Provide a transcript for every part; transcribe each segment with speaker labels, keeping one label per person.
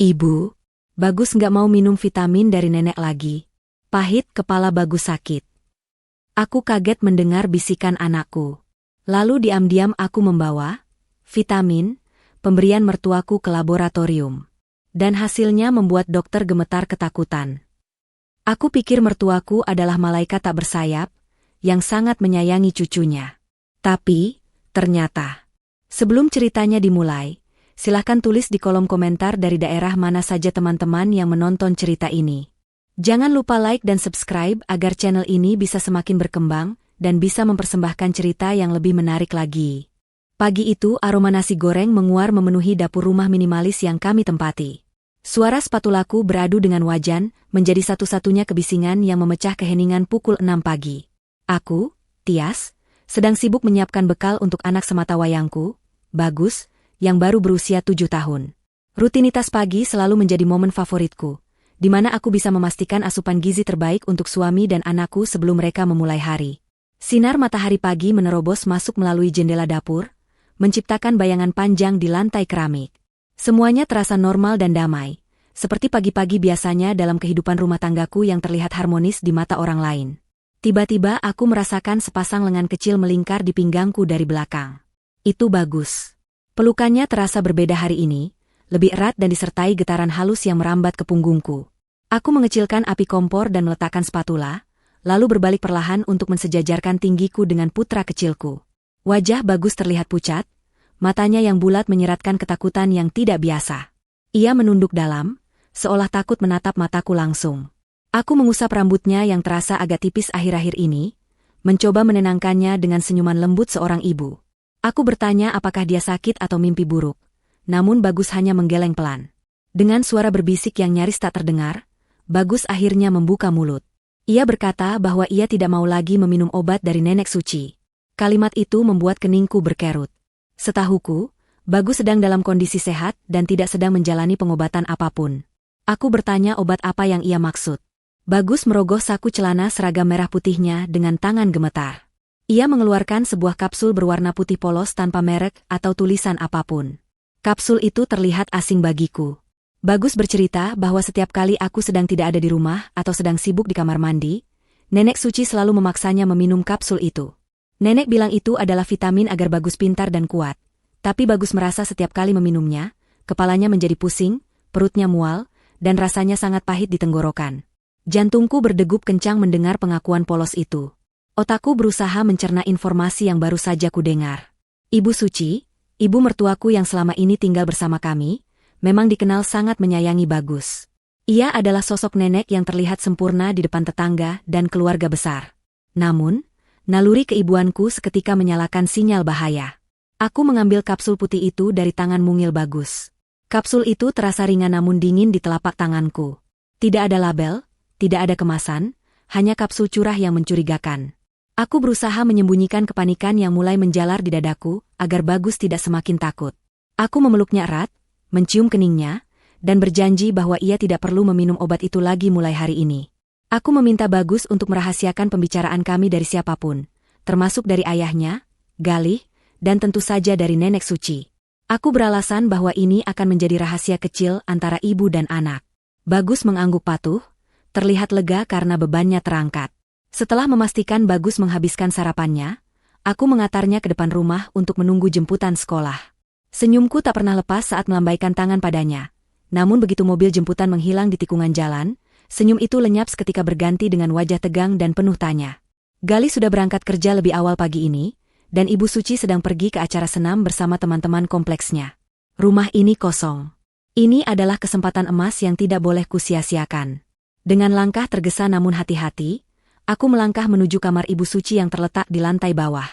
Speaker 1: Ibu, Bagus nggak mau minum vitamin dari nenek lagi. Pahit, kepala Bagus sakit. Aku kaget mendengar bisikan anakku. Lalu diam-diam aku membawa vitamin, pemberian mertuaku ke laboratorium. Dan hasilnya membuat dokter gemetar ketakutan. Aku pikir mertuaku adalah malaikat tak bersayap, yang sangat menyayangi cucunya. Tapi, ternyata. Sebelum ceritanya dimulai, silahkan tulis di kolom komentar dari daerah mana saja teman-teman yang menonton cerita ini. Jangan lupa like dan subscribe agar channel ini bisa semakin berkembang dan bisa mempersembahkan cerita yang lebih menarik lagi. Pagi itu aroma nasi goreng menguar memenuhi dapur rumah minimalis yang kami tempati. Suara spatulaku beradu dengan wajan menjadi satu-satunya kebisingan yang memecah keheningan pukul 6 pagi. Aku, Tias, sedang sibuk menyiapkan bekal untuk anak sematawayangku, Bagus, yang baru berusia 7 tahun. Rutinitas pagi selalu menjadi momen favoritku, di mana aku bisa memastikan asupan gizi terbaik untuk suami dan anakku sebelum mereka memulai hari. Sinar matahari pagi menerobos masuk melalui jendela dapur, menciptakan bayangan panjang di lantai keramik. Semuanya terasa normal dan damai, seperti pagi-pagi biasanya dalam kehidupan rumah tanggaku yang terlihat harmonis di mata orang lain. Tiba-tiba aku merasakan sepasang lengan kecil melingkar di pinggangku dari belakang. Itu Bagus. Pelukannya terasa berbeda hari ini, lebih erat dan disertai getaran halus yang merambat ke punggungku. Aku mengecilkan api kompor dan meletakkan spatula, lalu berbalik perlahan untuk mensejajarkan tinggiku dengan putra kecilku. Wajah Bagus terlihat pucat, matanya yang bulat menyeratkan ketakutan yang tidak biasa. Ia menunduk dalam, seolah takut menatap mataku langsung. Aku mengusap rambutnya yang terasa agak tipis akhir-akhir ini, mencoba menenangkannya dengan senyuman lembut seorang ibu. Aku bertanya apakah dia sakit atau mimpi buruk, namun Bagus hanya menggeleng pelan. Dengan suara berbisik yang nyaris tak terdengar, Bagus akhirnya membuka mulut. Ia berkata bahwa ia tidak mau lagi meminum obat dari nenek suci. Kalimat itu membuat keningku berkerut. Setahuku, Bagus sedang dalam kondisi sehat dan tidak sedang menjalani pengobatan apapun. Aku bertanya obat apa yang ia maksud. Bagus merogoh saku celana seragam merah putihnya dengan tangan gemetar. Ia mengeluarkan sebuah kapsul berwarna putih polos tanpa merek atau tulisan apapun. Kapsul itu terlihat asing bagiku. Bagus bercerita bahwa setiap kali aku sedang tidak ada di rumah atau sedang sibuk di kamar mandi, nenek suci selalu memaksanya meminum kapsul itu. Nenek bilang itu adalah vitamin agar Bagus pintar dan kuat. Tapi Bagus merasa setiap kali meminumnya, kepalanya menjadi pusing, perutnya mual, dan rasanya sangat pahit di tenggorokan. Jantungku berdegup kencang mendengar pengakuan polos itu. Otakku berusaha mencerna informasi yang baru saja kudengar. Ibu Suci, ibu mertuaku yang selama ini tinggal bersama kami, memang dikenal sangat menyayangi Bagus. Ia adalah sosok nenek yang terlihat sempurna di depan tetangga dan keluarga besar. Namun, naluri keibuanku seketika menyalakan sinyal bahaya. Aku mengambil kapsul putih itu dari tangan mungil Bagus. Kapsul itu terasa ringan namun dingin di telapak tanganku. Tidak ada label, tidak ada kemasan, hanya kapsul curah yang mencurigakan. Aku berusaha menyembunyikan kepanikan yang mulai menjalar di dadaku, agar Bagus tidak semakin takut. Aku memeluknya erat, mencium keningnya, dan berjanji bahwa ia tidak perlu meminum obat itu lagi mulai hari ini. Aku meminta Bagus untuk merahasiakan pembicaraan kami dari siapapun, termasuk dari ayahnya, Galih, dan tentu saja dari nenek suci. Aku beralasan bahwa ini akan menjadi rahasia kecil antara ibu dan anak. Bagus mengangguk patuh, terlihat lega karena bebannya terangkat. Setelah memastikan Bagus menghabiskan sarapannya, aku mengantarnya ke depan rumah untuk menunggu jemputan sekolah. Senyumku tak pernah lepas saat melambaikan tangan padanya. Namun begitu mobil jemputan menghilang di tikungan jalan, senyum itu lenyap seketika berganti dengan wajah tegang dan penuh tanya. Galih sudah berangkat kerja lebih awal pagi ini, dan Ibu Suci sedang pergi ke acara senam bersama teman-teman kompleksnya. Rumah ini kosong. Ini adalah kesempatan emas yang tidak boleh kusia-siakan. Dengan langkah tergesa namun hati-hati, aku melangkah menuju kamar Ibu Suci yang terletak di lantai bawah.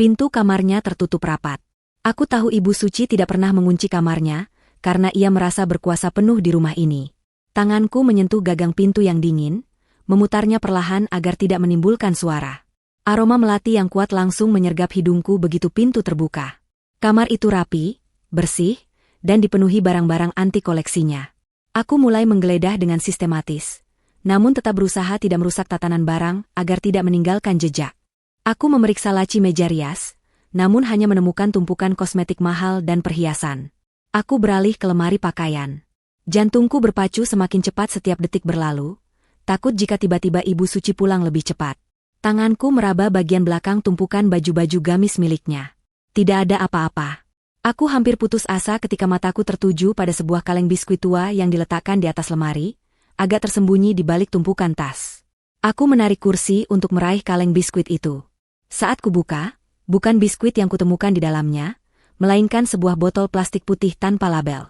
Speaker 1: Pintu kamarnya tertutup rapat. Aku tahu Ibu Suci tidak pernah mengunci kamarnya, karena ia merasa berkuasa penuh di rumah ini. Tanganku menyentuh gagang pintu yang dingin, memutarnya perlahan agar tidak menimbulkan suara. Aroma melati yang kuat langsung menyergap hidungku begitu pintu terbuka. Kamar itu rapi, bersih, dan dipenuhi barang-barang antik koleksinya. Aku mulai menggeledah dengan sistematis, namun tetap berusaha tidak merusak tatanan barang agar tidak meninggalkan jejak. Aku memeriksa laci meja rias, namun hanya menemukan tumpukan kosmetik mahal dan perhiasan. Aku beralih ke lemari pakaian. Jantungku berpacu semakin cepat setiap detik berlalu, takut jika tiba-tiba Ibu Suci pulang lebih cepat. Tanganku meraba bagian belakang tumpukan baju-baju gamis miliknya. Tidak ada apa-apa. Aku hampir putus asa ketika mataku tertuju pada sebuah kaleng biskuit tua yang diletakkan di atas lemari, agak tersembunyi di balik tumpukan tas. Aku menarik kursi untuk meraih kaleng biskuit itu. Saat kubuka, bukan biskuit yang kutemukan di dalamnya, melainkan sebuah botol plastik putih tanpa label.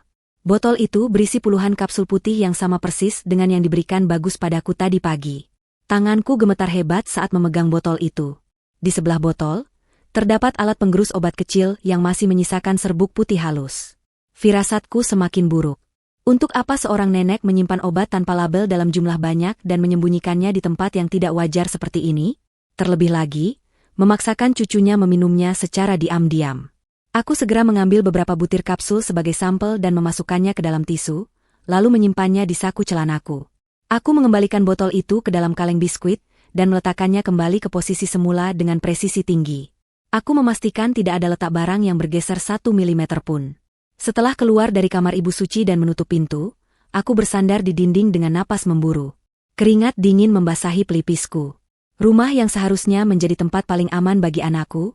Speaker 1: Botol itu berisi puluhan kapsul putih yang sama persis dengan yang diberikan Bagus padaku tadi pagi. Tanganku gemetar hebat saat memegang botol itu. Di sebelah botol, terdapat alat penggerus obat kecil yang masih menyisakan serbuk putih halus. Firasatku semakin buruk. Untuk apa seorang nenek menyimpan obat tanpa label dalam jumlah banyak dan menyembunyikannya di tempat yang tidak wajar seperti ini? Terlebih lagi, memaksakan cucunya meminumnya secara diam-diam. Aku segera mengambil beberapa butir kapsul sebagai sampel dan memasukkannya ke dalam tisu, lalu menyimpannya di saku celanaku. Aku mengembalikan botol itu ke dalam kaleng biskuit dan meletakkannya kembali ke posisi semula dengan presisi tinggi. Aku memastikan tidak ada letak barang yang bergeser 1 milimeter pun. Setelah keluar dari kamar Ibu Suci dan menutup pintu, aku bersandar di dinding dengan napas memburu. Keringat dingin membasahi pelipisku. Rumah yang seharusnya menjadi tempat paling aman bagi anakku,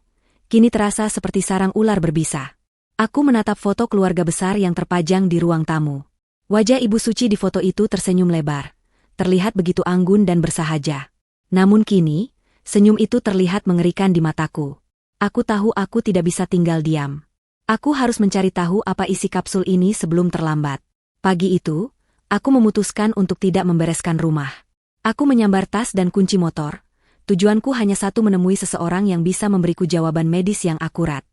Speaker 1: kini terasa seperti sarang ular berbisa. Aku menatap foto keluarga besar yang terpajang di ruang tamu. Wajah Ibu Suci di foto itu tersenyum lebar, terlihat begitu anggun dan bersahaja. Namun kini, senyum itu terlihat mengerikan di mataku. Aku tahu aku tidak bisa tinggal diam. Aku harus mencari tahu apa isi kapsul ini sebelum terlambat. Pagi itu, aku memutuskan untuk tidak membereskan rumah. Aku menyambar tas dan kunci motor. Tujuanku hanya satu, menemui seseorang yang bisa memberiku jawaban medis yang akurat.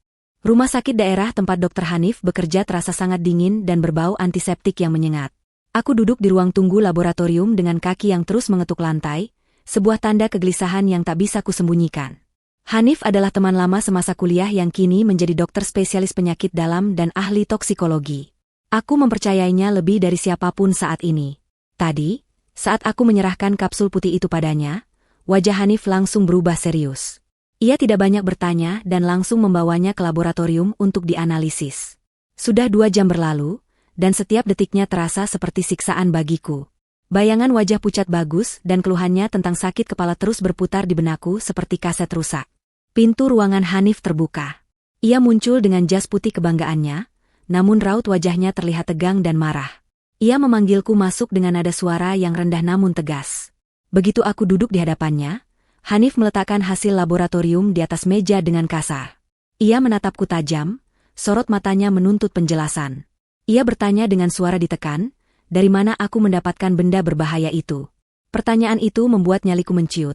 Speaker 1: Rumah sakit daerah tempat Dr. Hanif bekerja terasa sangat dingin dan berbau antiseptik yang menyengat. Aku duduk di ruang tunggu laboratorium dengan kaki yang terus mengetuk lantai, sebuah tanda kegelisahan yang tak bisa kusembunyikan. Hanif adalah teman lama semasa kuliah yang kini menjadi dokter spesialis penyakit dalam dan ahli toksikologi. Aku mempercayainya lebih dari siapapun saat ini. Tadi, saat aku menyerahkan kapsul putih itu padanya, wajah Hanif langsung berubah serius. Ia tidak banyak bertanya dan langsung membawanya ke laboratorium untuk dianalisis. Sudah 2 jam berlalu, dan setiap detiknya terasa seperti siksaan bagiku. Bayangan wajah pucat Bagus dan keluhannya tentang sakit kepala terus berputar di benakku seperti kaset rusak. Pintu ruangan Hanif terbuka. Ia muncul dengan jas putih kebanggaannya, namun raut wajahnya terlihat tegang dan marah. Ia memanggilku masuk dengan nada suara yang rendah namun tegas. Begitu aku duduk di hadapannya, Hanif meletakkan hasil laboratorium di atas meja dengan kasar. Ia menatapku tajam, sorot matanya menuntut penjelasan. Ia bertanya dengan suara ditekan, dari mana aku mendapatkan benda berbahaya itu. Pertanyaan itu membuat nyaliku menciut.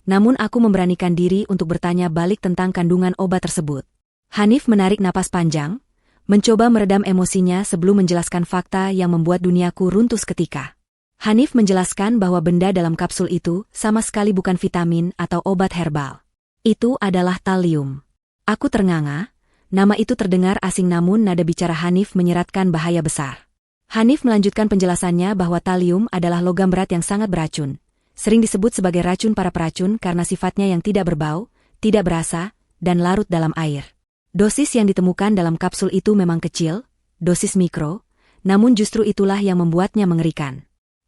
Speaker 1: Namun aku memberanikan diri untuk bertanya balik tentang kandungan obat tersebut. Hanif menarik napas panjang, mencoba meredam emosinya sebelum menjelaskan fakta yang membuat duniaku runtuh seketika. Hanif menjelaskan bahwa benda dalam kapsul itu sama sekali bukan vitamin atau obat herbal. Itu adalah talium. Aku ternganga, nama itu terdengar asing namun nada bicara Hanif menyeratkan bahaya besar. Hanif melanjutkan penjelasannya bahwa talium adalah logam berat yang sangat beracun. Sering disebut sebagai racun para peracun karena sifatnya yang tidak berbau, tidak berasa, dan larut dalam air. Dosis yang ditemukan dalam kapsul itu memang kecil, dosis mikro, namun justru itulah yang membuatnya mengerikan.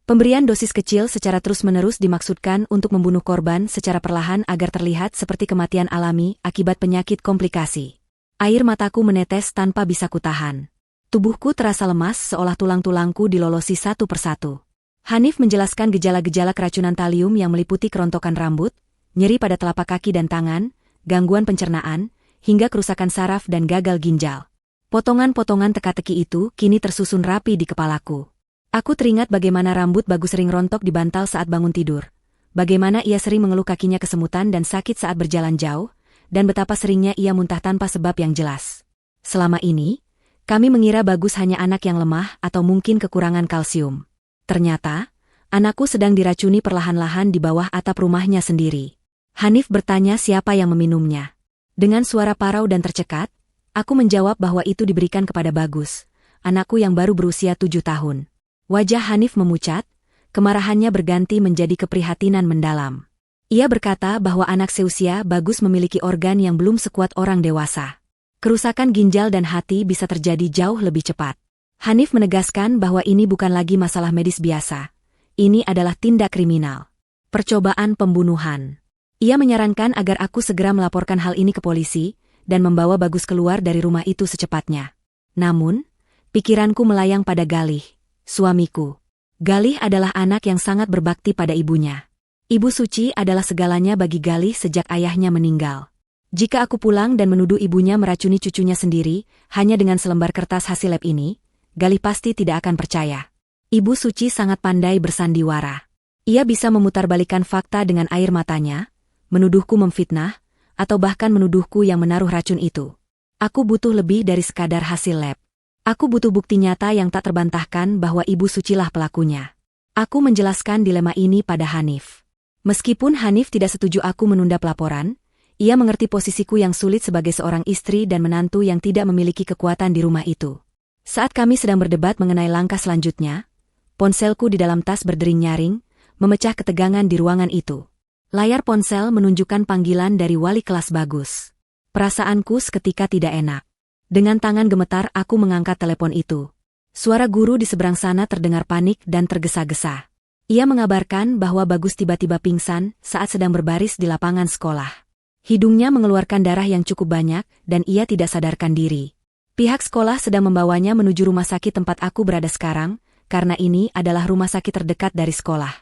Speaker 1: Pemberian dosis kecil secara terus-menerus dimaksudkan untuk membunuh korban secara perlahan agar terlihat seperti kematian alami akibat penyakit komplikasi. Air mataku menetes tanpa bisa kutahan. Tubuhku terasa lemas seolah tulang-tulangku dilolosi satu persatu. Hanif menjelaskan gejala-gejala keracunan talium yang meliputi kerontokan rambut, nyeri pada telapak kaki dan tangan, gangguan pencernaan, hingga kerusakan saraf dan gagal ginjal. Potongan-potongan teka-teki itu kini tersusun rapi di kepalaku. Aku teringat bagaimana rambut Bagus sering rontok di bantal saat bangun tidur. Bagaimana ia sering mengeluh kakinya kesemutan dan sakit saat berjalan jauh, dan betapa seringnya ia muntah tanpa sebab yang jelas. Selama ini, kami mengira Bagus hanya anak yang lemah atau mungkin kekurangan kalsium. Ternyata, anakku sedang diracuni perlahan-lahan di bawah atap rumahnya sendiri. Hanif bertanya siapa yang meminumnya. Dengan suara parau dan tercekat, aku menjawab bahwa itu diberikan kepada Bagus, anakku yang baru berusia 7 tahun. Wajah Hanif memucat, kemarahannya berganti menjadi keprihatinan mendalam. Ia berkata bahwa anak seusia Bagus memiliki organ yang belum sekuat orang dewasa. Kerusakan ginjal dan hati bisa terjadi jauh lebih cepat. Hanif menegaskan bahwa ini bukan lagi masalah medis biasa. Ini adalah tindak kriminal. Percobaan pembunuhan. Ia menyarankan agar aku segera melaporkan hal ini ke polisi dan membawa Bagus keluar dari rumah itu secepatnya. Namun, pikiranku melayang pada Galih, suamiku. Galih adalah anak yang sangat berbakti pada ibunya. Ibu Suci adalah segalanya bagi Galih sejak ayahnya meninggal. Jika aku pulang dan menuduh ibunya meracuni cucunya sendiri, hanya dengan selembar kertas hasil lab ini, Galih pasti tidak akan percaya. Ibu Suci sangat pandai bersandiwara. Ia bisa memutarbalikkan fakta dengan air matanya, menuduhku memfitnah, atau bahkan menuduhku yang menaruh racun itu. Aku butuh lebih dari sekadar hasil lab. Aku butuh bukti nyata yang tak terbantahkan bahwa Ibu Sucilah pelakunya. Aku menjelaskan dilema ini pada Hanif. Meskipun Hanif tidak setuju aku menunda pelaporan, ia mengerti posisiku yang sulit sebagai seorang istri dan menantu yang tidak memiliki kekuatan di rumah itu. Saat kami sedang berdebat mengenai langkah selanjutnya, ponselku di dalam tas berdering nyaring, memecah ketegangan di ruangan itu. Layar ponsel menunjukkan panggilan dari wali kelas Bagus. Perasaanku seketika tidak enak. Dengan tangan gemetar aku mengangkat telepon itu. Suara guru di seberang sana terdengar panik dan tergesa-gesa. Ia mengabarkan bahwa Bagus tiba-tiba pingsan saat sedang berbaris di lapangan sekolah. Hidungnya mengeluarkan darah yang cukup banyak dan ia tidak sadarkan diri. Pihak sekolah sedang membawanya menuju rumah sakit tempat aku berada sekarang, karena ini adalah rumah sakit terdekat dari sekolah.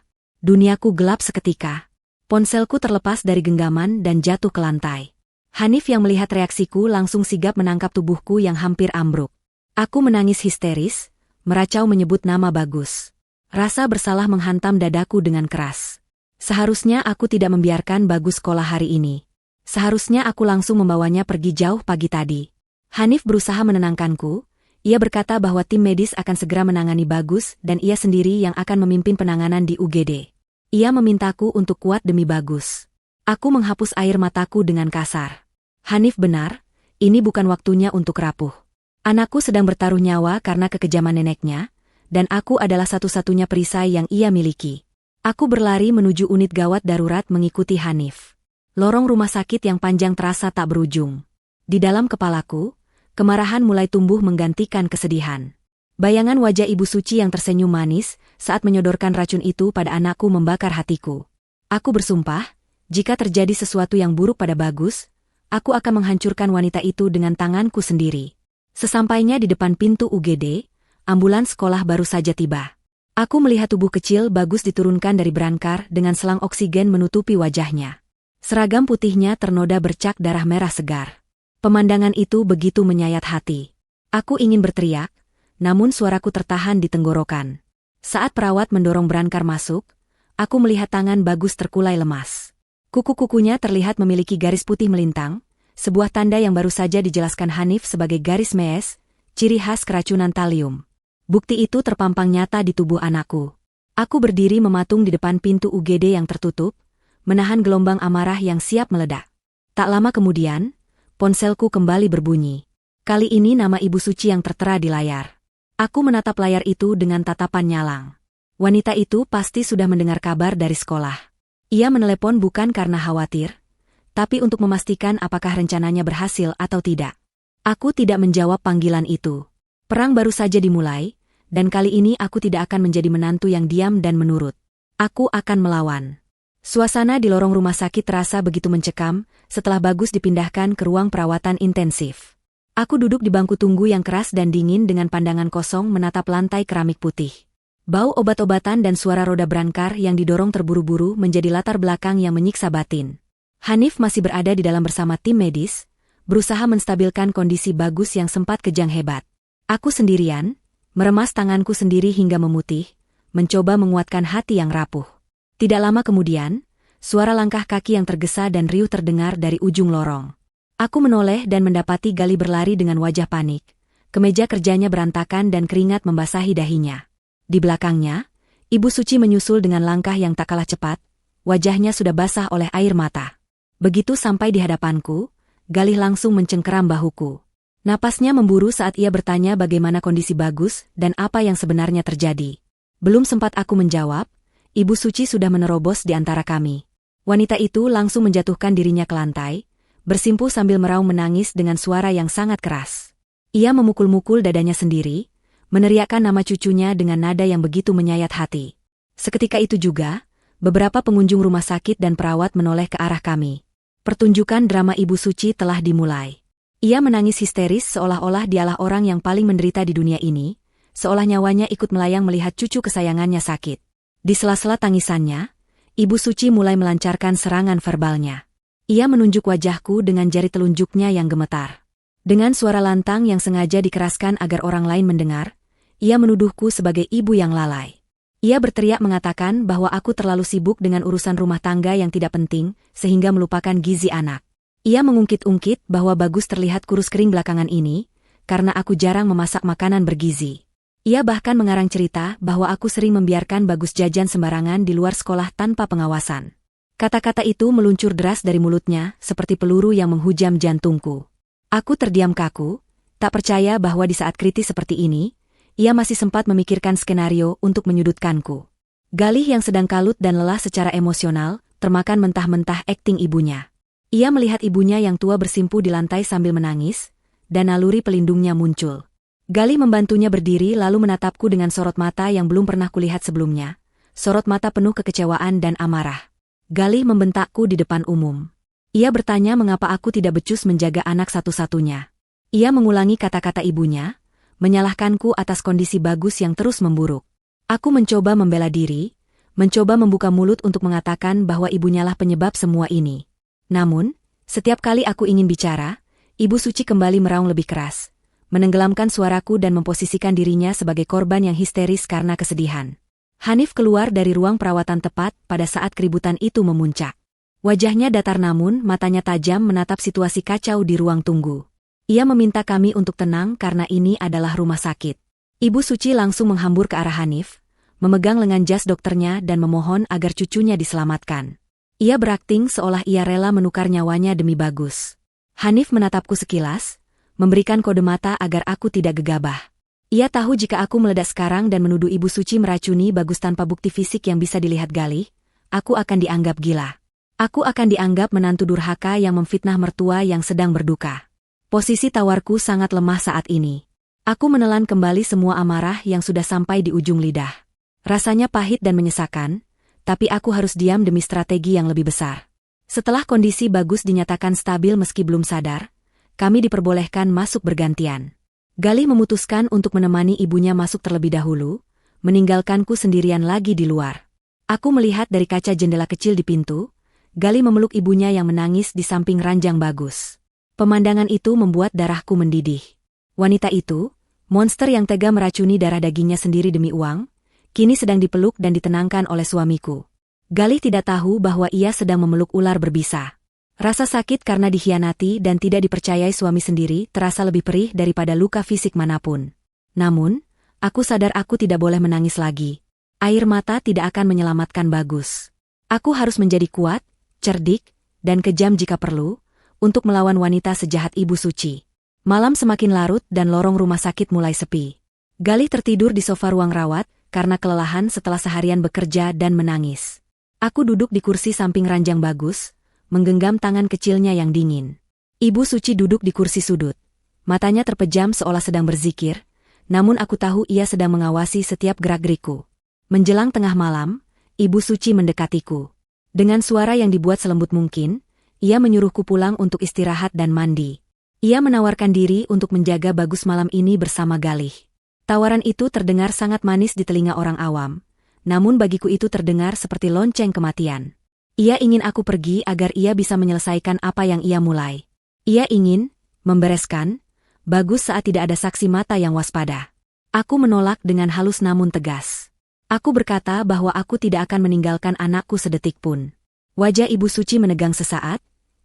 Speaker 1: Duniaku gelap seketika. Ponselku terlepas dari genggaman dan jatuh ke lantai. Hanif yang melihat reaksiku langsung sigap menangkap tubuhku yang hampir ambruk. Aku menangis histeris, meracau menyebut nama Bagus. Rasa bersalah menghantam dadaku dengan keras. Seharusnya aku tidak membiarkan Bagus sekolah hari ini. Seharusnya aku langsung membawanya pergi jauh pagi tadi. Hanif berusaha menenangkanku. Ia berkata bahwa tim medis akan segera menangani Bagus dan ia sendiri yang akan memimpin penanganan di UGD. Ia memintaku untuk kuat demi Bagus. Aku menghapus air mataku dengan kasar. Hanif benar, ini bukan waktunya untuk rapuh. Anakku sedang bertaruh nyawa karena kekejaman neneknya, dan aku adalah satu-satunya perisai yang ia miliki. Aku berlari menuju unit gawat darurat mengikuti Hanif. Lorong rumah sakit yang panjang terasa tak berujung. Di dalam kepalaku, kemarahan mulai tumbuh menggantikan kesedihan. Bayangan wajah Ibu Suci yang tersenyum manis saat menyodorkan racun itu pada anakku membakar hatiku. Aku bersumpah, jika terjadi sesuatu yang buruk pada Bagus, aku akan menghancurkan wanita itu dengan tanganku sendiri. Sesampainya di depan pintu UGD, ambulans sekolah baru saja tiba. Aku melihat tubuh kecil Bagus diturunkan dari brankar dengan selang oksigen menutupi wajahnya. Seragam putihnya ternoda bercak darah merah segar. Pemandangan itu begitu menyayat hati. Aku ingin berteriak, namun suaraku tertahan di tenggorokan. Saat perawat mendorong brankar masuk, aku melihat tangan Bagus terkulai lemas. Kuku-kukunya terlihat memiliki garis putih melintang, sebuah tanda yang baru saja dijelaskan Hanif sebagai garis mees, ciri khas keracunan talium. Bukti itu terpampang nyata di tubuh anakku. Aku berdiri mematung di depan pintu UGD yang tertutup, menahan gelombang amarah yang siap meledak. Tak lama kemudian, ponselku kembali berbunyi. Kali ini nama Ibu Suci yang tertera di layar. Aku menatap layar itu dengan tatapan nyalang. Wanita itu pasti sudah mendengar kabar dari sekolah. Ia menelepon bukan karena khawatir, tapi untuk memastikan apakah rencananya berhasil atau tidak. Aku tidak menjawab panggilan itu. Perang baru saja dimulai, dan kali ini aku tidak akan menjadi menantu yang diam dan menurut. Aku akan melawan. Suasana di lorong rumah sakit terasa begitu mencekam setelah Bagus dipindahkan ke ruang perawatan intensif. Aku duduk di bangku tunggu yang keras dan dingin dengan pandangan kosong menatap lantai keramik putih. Bau obat-obatan dan suara roda brankar yang didorong terburu-buru menjadi latar belakang yang menyiksa batin. Hanif masih berada di dalam bersama tim medis, berusaha menstabilkan kondisi Bagus yang sempat kejang hebat. Aku sendirian, meremas tanganku sendiri hingga memutih, mencoba menguatkan hati yang rapuh. Tidak lama kemudian, suara langkah kaki yang tergesa dan riuh terdengar dari ujung lorong. Aku menoleh dan mendapati Gali berlari dengan wajah panik. Kemeja kerjanya berantakan dan keringat membasahi dahinya. Di belakangnya, Ibu Suci menyusul dengan langkah yang tak kalah cepat, wajahnya sudah basah oleh air mata. Begitu sampai di hadapanku, Galih langsung mencengkeram bahuku. Napasnya memburu saat ia bertanya bagaimana kondisi Bagus dan apa yang sebenarnya terjadi. Belum sempat aku menjawab, Ibu Suci sudah menerobos di antara kami. Wanita itu langsung menjatuhkan dirinya ke lantai, bersimpuh sambil meraung menangis dengan suara yang sangat keras. Ia memukul-mukul dadanya sendiri, meneriakkan nama cucunya dengan nada yang begitu menyayat hati. Seketika itu juga, beberapa pengunjung rumah sakit dan perawat menoleh ke arah kami. Pertunjukan drama Ibu Suci telah dimulai. Ia menangis histeris seolah-olah dialah orang yang paling menderita di dunia ini, seolah nyawanya ikut melayang melihat cucu kesayangannya sakit. Di sela-sela tangisannya, Ibu Suci mulai melancarkan serangan verbalnya. Ia menunjuk wajahku dengan jari telunjuknya yang gemetar. Dengan suara lantang yang sengaja dikeraskan agar orang lain mendengar, ia menuduhku sebagai ibu yang lalai. Ia berteriak mengatakan bahwa aku terlalu sibuk dengan urusan rumah tangga yang tidak penting, sehingga melupakan gizi anak. Ia mengungkit-ungkit bahwa Bagus terlihat kurus kering belakangan ini, karena aku jarang memasak makanan bergizi. Ia bahkan mengarang cerita bahwa aku sering membiarkan Bagus jajan sembarangan di luar sekolah tanpa pengawasan. Kata-kata itu meluncur deras dari mulutnya, seperti peluru yang menghujam jantungku. Aku terdiam kaku, tak percaya bahwa di saat kritis seperti ini, ia masih sempat memikirkan skenario untuk menyudutkanku. Galih yang sedang kalut dan lelah secara emosional, termakan mentah-mentah akting ibunya. Ia melihat ibunya yang tua bersimpu di lantai sambil menangis, dan naluri pelindungnya muncul. Galih membantunya berdiri lalu menatapku dengan sorot mata yang belum pernah kulihat sebelumnya, sorot mata penuh kekecewaan dan amarah. Galih membentakku di depan umum. Ia bertanya mengapa aku tidak becus menjaga anak satu-satunya. Ia mengulangi kata-kata ibunya, menyalahkanku atas kondisi Bagus yang terus memburuk. Aku mencoba membela diri, mencoba membuka mulut untuk mengatakan bahwa ibunyalah penyebab semua ini. Namun, setiap kali aku ingin bicara, Ibu Suci kembali meraung lebih keras, menenggelamkan suaraku dan memposisikan dirinya sebagai korban yang histeris karena kesedihan. Hanif keluar dari ruang perawatan tepat pada saat keributan itu memuncak. Wajahnya datar namun matanya tajam menatap situasi kacau di ruang tunggu. Ia meminta kami untuk tenang karena ini adalah rumah sakit. Ibu Suci langsung menghambur ke arah Hanif, memegang lengan jas dokternya dan memohon agar cucunya diselamatkan. Ia berakting seolah ia rela menukar nyawanya demi Bagus. Hanif menatapku sekilas, memberikan kode mata agar aku tidak gegabah. Ia tahu jika aku meledak sekarang dan menuduh Ibu Suci meracuni Bagus tanpa bukti fisik yang bisa dilihat Galih, aku akan dianggap gila. Aku akan dianggap menantu durhaka yang memfitnah mertua yang sedang berduka. Posisi tawarku sangat lemah saat ini. Aku menelan kembali semua amarah yang sudah sampai di ujung lidah. Rasanya pahit dan menyesakan, tapi aku harus diam demi strategi yang lebih besar. Setelah kondisi Bagus dinyatakan stabil meski belum sadar, kami diperbolehkan masuk bergantian. Galih memutuskan untuk menemani ibunya masuk terlebih dahulu, meninggalkanku sendirian lagi di luar. Aku melihat dari kaca jendela kecil di pintu, Galih memeluk ibunya yang menangis di samping ranjang Bagus. Pemandangan itu membuat darahku mendidih. Wanita itu, monster yang tega meracuni darah dagingnya sendiri demi uang, kini sedang dipeluk dan ditenangkan oleh suamiku. Galih tidak tahu bahwa ia sedang memeluk ular berbisa. Rasa sakit karena dikhianati dan tidak dipercayai suami sendiri terasa lebih perih daripada luka fisik manapun. Namun, aku sadar aku tidak boleh menangis lagi. Air mata tidak akan menyelamatkan Bagus. Aku harus menjadi kuat, cerdik, dan kejam jika perlu, untuk melawan wanita sejahat Ibu Suci. Malam semakin larut dan lorong rumah sakit mulai sepi. Galih tertidur di sofa ruang rawat, karena kelelahan setelah seharian bekerja dan menangis. Aku duduk di kursi samping ranjang Bagus, menggenggam tangan kecilnya yang dingin. Ibu Suci duduk di kursi sudut. Matanya terpejam seolah sedang berzikir, namun aku tahu ia sedang mengawasi setiap gerak-gerikku. Menjelang tengah malam, Ibu Suci mendekatiku. Dengan suara yang dibuat selembut mungkin, ia menyuruhku pulang untuk istirahat dan mandi. Ia menawarkan diri untuk menjaga Bagus malam ini bersama Galih. Tawaran itu terdengar sangat manis di telinga orang awam, namun bagiku itu terdengar seperti lonceng kematian. Ia ingin aku pergi agar ia bisa menyelesaikan apa yang ia mulai. Ia ingin membereskan Bagus saat tidak ada saksi mata yang waspada. Aku menolak dengan halus namun tegas. Aku berkata bahwa aku tidak akan meninggalkan anakku sedetik pun. Wajah Ibu Suci menegang sesaat,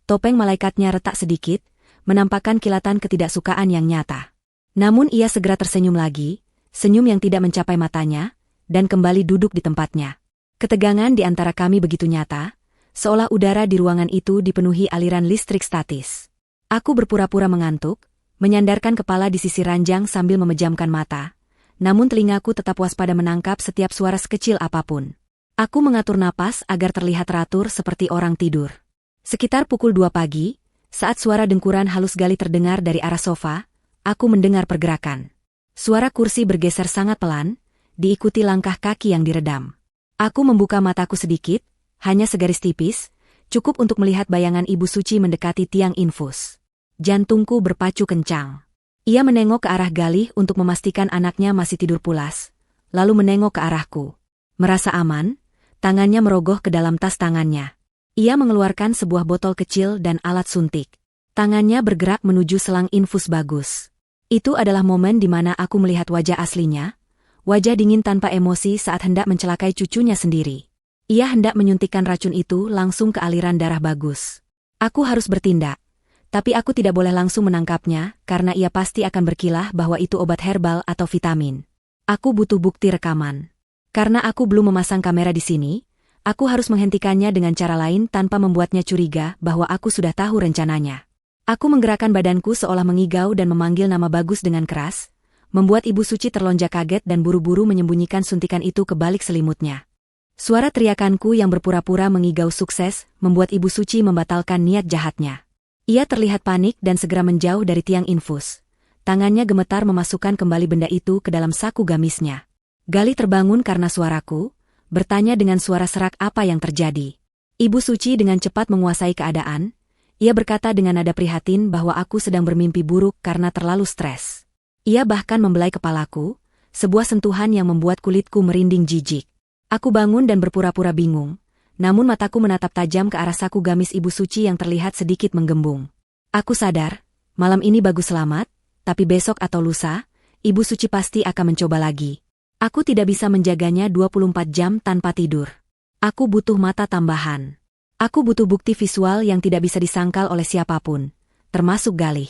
Speaker 1: topeng malaikatnya retak sedikit, menampakkan kilatan ketidaksukaan yang nyata. Namun ia segera tersenyum lagi, senyum yang tidak mencapai matanya, dan kembali duduk di tempatnya. Ketegangan di antara kami begitu nyata, seolah udara di ruangan itu dipenuhi aliran listrik statis. Aku berpura-pura mengantuk, menyandarkan kepala di sisi ranjang sambil memejamkan mata, namun telingaku tetap waspada menangkap setiap suara sekecil apapun. Aku mengatur napas agar terlihat teratur seperti orang tidur. Sekitar pukul 2 pagi, saat suara dengkuran halus Galih terdengar dari arah sofa, aku mendengar pergerakan. Suara kursi bergeser sangat pelan, diikuti langkah kaki yang diredam. Aku membuka mataku sedikit, hanya segaris tipis, cukup untuk melihat bayangan Ibu Suci mendekati tiang infus. Jantungku berpacu kencang. Ia menengok ke arah Galih untuk memastikan anaknya masih tidur pulas, lalu menengok ke arahku. Merasa aman, tangannya merogoh ke dalam tas tangannya. Ia mengeluarkan sebuah botol kecil dan alat suntik. Tangannya bergerak menuju selang infus Bagus. Itu adalah momen di mana aku melihat wajah aslinya, wajah dingin tanpa emosi saat hendak mencelakai cucunya sendiri. Ia hendak menyuntikkan racun itu langsung ke aliran darah Bagus. Aku harus bertindak. Tapi aku tidak boleh langsung menangkapnya, karena ia pasti akan berkilah bahwa itu obat herbal atau vitamin. Aku butuh bukti rekaman. Karena aku belum memasang kamera di sini, aku harus menghentikannya dengan cara lain tanpa membuatnya curiga bahwa aku sudah tahu rencananya. Aku menggerakkan badanku seolah mengigau dan memanggil nama Bagus dengan keras, membuat Ibu Suci terlonjak kaget dan buru-buru menyembunyikan suntikan itu ke balik selimutnya. Suara teriakanku yang berpura-pura mengigau sukses membuat Ibu Suci membatalkan niat jahatnya. Ia terlihat panik dan segera menjauh dari tiang infus. Tangannya gemetar memasukkan kembali benda itu ke dalam saku gamisnya. Galih terbangun karena suaraku, bertanya dengan suara serak apa yang terjadi. Ibu Suci dengan cepat menguasai keadaan. Ia berkata dengan nada prihatin bahwa aku sedang bermimpi buruk karena terlalu stres. Ia bahkan membelai kepalaku, sebuah sentuhan yang membuat kulitku merinding jijik. Aku bangun dan berpura-pura bingung. Namun mataku menatap tajam ke arah saku gamis Ibu Suci yang terlihat sedikit menggembung. Aku sadar, malam ini Bagus selamat, tapi besok atau lusa, Ibu Suci pasti akan mencoba lagi. Aku tidak bisa menjaganya 24 jam tanpa tidur. Aku butuh mata tambahan. Aku butuh bukti visual yang tidak bisa disangkal oleh siapapun, termasuk Galih.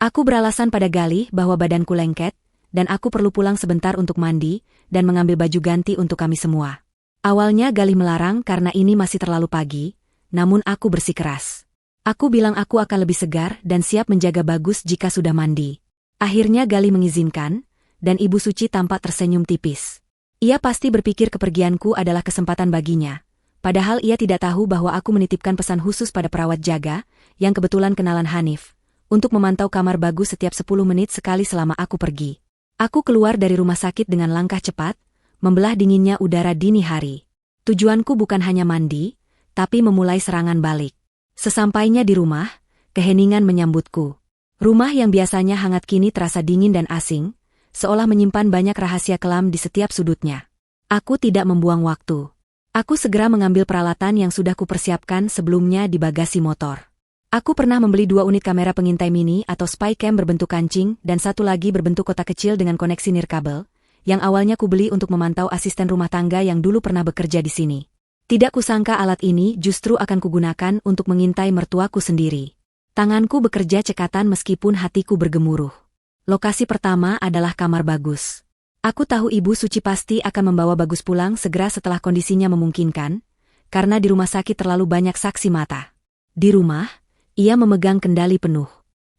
Speaker 1: Aku beralasan pada Galih bahwa badanku lengket, dan aku perlu pulang sebentar untuk mandi dan mengambil baju ganti untuk kami semua. Awalnya Galih melarang karena ini masih terlalu pagi, namun aku bersikeras. Aku bilang aku akan lebih segar dan siap menjaga Bagus jika sudah mandi. Akhirnya Galih mengizinkan, dan Ibu Suci tampak tersenyum tipis. Ia pasti berpikir kepergianku adalah kesempatan baginya, padahal ia tidak tahu bahwa aku menitipkan pesan khusus pada perawat jaga, yang kebetulan kenalan Hanif, untuk memantau kamar Bagus setiap 10 menit sekali selama aku pergi. Aku keluar dari rumah sakit dengan langkah cepat, membelah dinginnya udara dini hari. Tujuanku bukan hanya mandi, tapi memulai serangan balik. Sesampainya di rumah, keheningan menyambutku. Rumah yang biasanya hangat kini terasa dingin dan asing, seolah menyimpan banyak rahasia kelam di setiap sudutnya. Aku tidak membuang waktu. Aku segera mengambil peralatan yang sudah kupersiapkan sebelumnya di bagasi motor. Aku pernah membeli 2 unit kamera pengintai mini atau spycam berbentuk kancing dan satu lagi berbentuk kotak kecil dengan koneksi nirkabel, yang awalnya kubeli untuk memantau asisten rumah tangga yang dulu pernah bekerja di sini. Tidak kusangka alat ini justru akan kugunakan untuk mengintai mertuaku sendiri. Tanganku bekerja cekatan meskipun hatiku bergemuruh. Lokasi pertama adalah kamar Bagus. Aku tahu Ibu Suci pasti akan membawa Bagus pulang segera setelah kondisinya memungkinkan, karena di rumah sakit terlalu banyak saksi mata. Di rumah, ia memegang kendali penuh.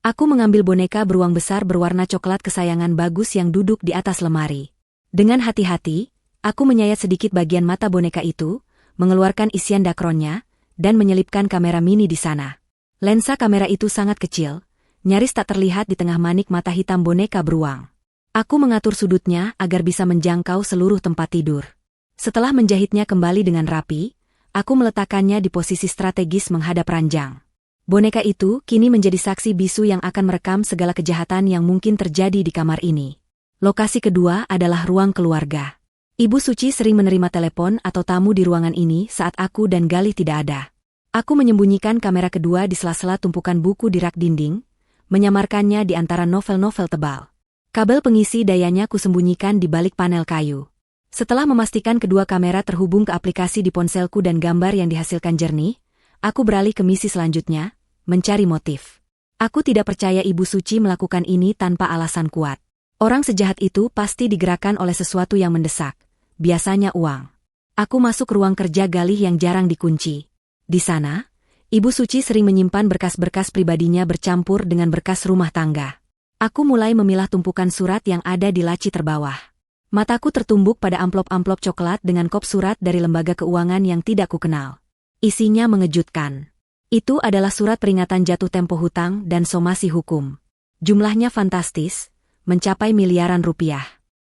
Speaker 1: Aku mengambil boneka beruang besar berwarna coklat kesayangan Bagus yang duduk di atas lemari. Dengan hati-hati, aku menyayat sedikit bagian mata boneka itu, mengeluarkan isian dakronnya, dan menyelipkan kamera mini di sana. Lensa kamera itu sangat kecil, nyaris tak terlihat di tengah manik mata hitam boneka beruang. Aku mengatur sudutnya agar bisa menjangkau seluruh tempat tidur. Setelah menjahitnya kembali dengan rapi, aku meletakkannya di posisi strategis menghadap ranjang. Boneka itu kini menjadi saksi bisu yang akan merekam segala kejahatan yang mungkin terjadi di kamar ini. Lokasi kedua adalah ruang keluarga. Ibu Suci sering menerima telepon atau tamu di ruangan ini saat aku dan Galih tidak ada. Aku menyembunyikan kamera kedua di sela-sela tumpukan buku di rak dinding, menyamarkannya di antara novel-novel tebal. Kabel pengisi dayanya kusembunyikan di balik panel kayu. Setelah memastikan kedua kamera terhubung ke aplikasi di ponselku dan gambar yang dihasilkan jernih, aku beralih ke misi selanjutnya, mencari motif. Aku tidak percaya Ibu Suci melakukan ini tanpa alasan kuat. Orang sejahat itu pasti digerakkan oleh sesuatu yang mendesak, biasanya uang. Aku masuk ruang kerja Galih yang jarang dikunci. Di sana, Ibu Suci sering menyimpan berkas-berkas pribadinya bercampur dengan berkas rumah tangga. Aku mulai memilah tumpukan surat yang ada di laci terbawah. Mataku tertumbuk pada amplop-amplop coklat dengan kop surat dari lembaga keuangan yang tidak kukenal. Isinya mengejutkan. Itu adalah surat peringatan jatuh tempo hutang dan somasi hukum. Jumlahnya fantastis, mencapai miliaran rupiah.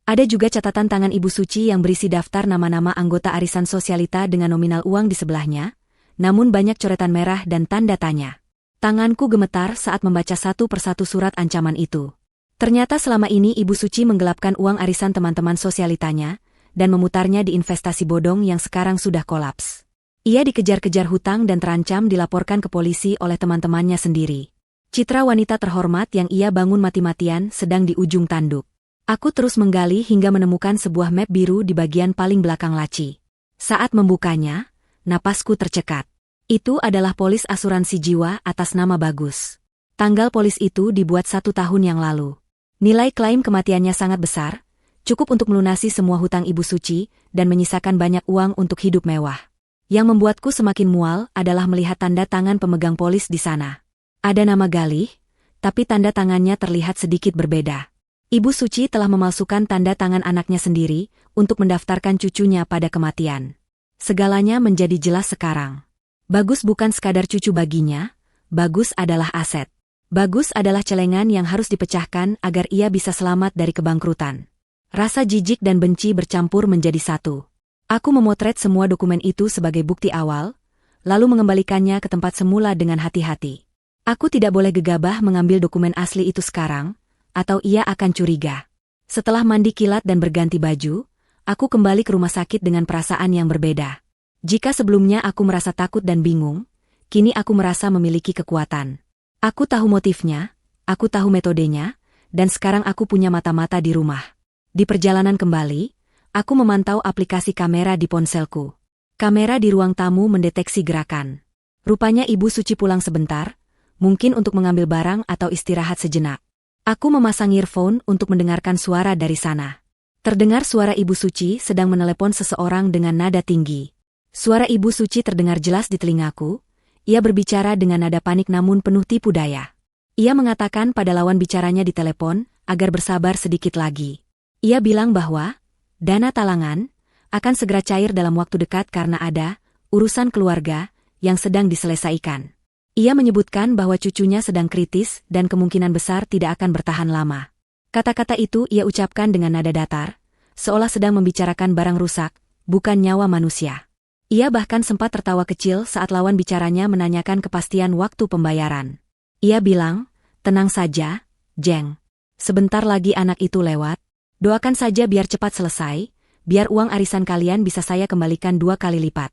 Speaker 1: Ada juga catatan tangan Ibu Suci yang berisi daftar nama-nama anggota arisan sosialita dengan nominal uang di sebelahnya, namun banyak coretan merah dan tanda tanya. Tanganku gemetar saat membaca satu persatu surat ancaman itu. Ternyata selama ini Ibu Suci menggelapkan uang arisan teman-teman sosialitanya dan memutarnya di investasi bodong yang sekarang sudah kolaps. Ia dikejar-kejar hutang dan terancam dilaporkan ke polisi oleh teman-temannya sendiri. Citra wanita terhormat yang ia bangun mati-matian sedang di ujung tanduk. Aku terus menggali hingga menemukan sebuah map biru di bagian paling belakang laci. Saat membukanya, napasku tercekat. Itu adalah polis asuransi jiwa atas nama Bagus. Tanggal polis itu dibuat 1 tahun yang lalu. Nilai klaim kematiannya sangat besar, cukup untuk melunasi semua hutang Ibu Suci dan menyisakan banyak uang untuk hidup mewah. Yang membuatku semakin mual adalah melihat tanda tangan pemegang polis di sana. Ada nama Galih, tapi tanda tangannya terlihat sedikit berbeda. Ibu Suci telah memalsukan tanda tangan anaknya sendiri untuk mendaftarkan cucunya pada kematian. Segalanya menjadi jelas sekarang. Bagus bukan sekadar cucu baginya, Bagus adalah aset. Bagus adalah celengan yang harus dipecahkan agar ia bisa selamat dari kebangkrutan. Rasa jijik dan benci bercampur menjadi satu. Aku memotret semua dokumen itu sebagai bukti awal, lalu mengembalikannya ke tempat semula dengan hati-hati. Aku tidak boleh gegabah mengambil dokumen asli itu sekarang, atau ia akan curiga. Setelah mandi kilat dan berganti baju, aku kembali ke rumah sakit dengan perasaan yang berbeda. Jika sebelumnya aku merasa takut dan bingung, kini aku merasa memiliki kekuatan. Aku tahu motifnya, aku tahu metodenya, dan sekarang aku punya mata-mata di rumah. Di perjalanan kembali, aku memantau aplikasi kamera di ponselku. Kamera di ruang tamu mendeteksi gerakan. Rupanya Ibu Suci pulang sebentar, mungkin untuk mengambil barang atau istirahat sejenak. Aku memasang earphone untuk mendengarkan suara dari sana. Terdengar suara Ibu Suci sedang menelepon seseorang dengan nada tinggi. Suara Ibu Suci terdengar jelas di telingaku. Ia berbicara dengan nada panik namun penuh tipu daya. Ia mengatakan pada lawan bicaranya di telepon agar bersabar sedikit lagi. Ia bilang bahwa dana talangan akan segera cair dalam waktu dekat karena ada urusan keluarga yang sedang diselesaikan. Ia menyebutkan bahwa cucunya sedang kritis dan kemungkinan besar tidak akan bertahan lama. Kata-kata itu ia ucapkan dengan nada datar, seolah sedang membicarakan barang rusak, bukan nyawa manusia. Ia bahkan sempat tertawa kecil saat lawan bicaranya menanyakan kepastian waktu pembayaran. Ia bilang, "Tenang saja, Jeng. Sebentar lagi anak itu lewat. Doakan saja biar cepat selesai, biar uang arisan kalian bisa saya kembalikan 2 kali lipat."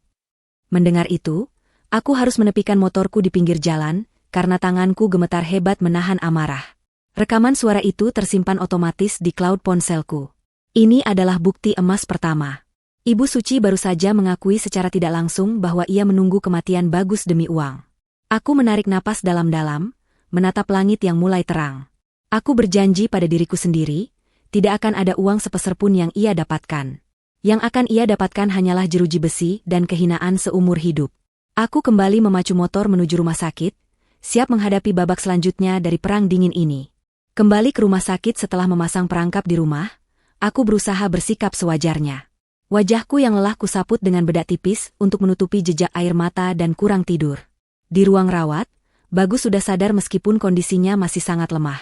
Speaker 1: Mendengar itu, aku harus menepikan motorku di pinggir jalan, karena tanganku gemetar hebat menahan amarah. Rekaman suara itu tersimpan otomatis di cloud ponselku. Ini adalah bukti emas pertama. Ibu Suci baru saja mengakui secara tidak langsung bahwa ia menunggu kematian Bagus demi uang. Aku menarik napas dalam-dalam, menatap langit yang mulai terang. Aku berjanji pada diriku sendiri, tidak akan ada uang sepeser pun yang ia dapatkan. Yang akan ia dapatkan hanyalah jeruji besi dan kehinaan seumur hidup. Aku kembali memacu motor menuju rumah sakit, siap menghadapi babak selanjutnya dari perang dingin ini. Kembali ke rumah sakit setelah memasang perangkap di rumah, aku berusaha bersikap sewajarnya. Wajahku yang lelah kusaput dengan bedak tipis untuk menutupi jejak air mata dan kurang tidur. Di ruang rawat, Bagus sudah sadar meskipun kondisinya masih sangat lemah.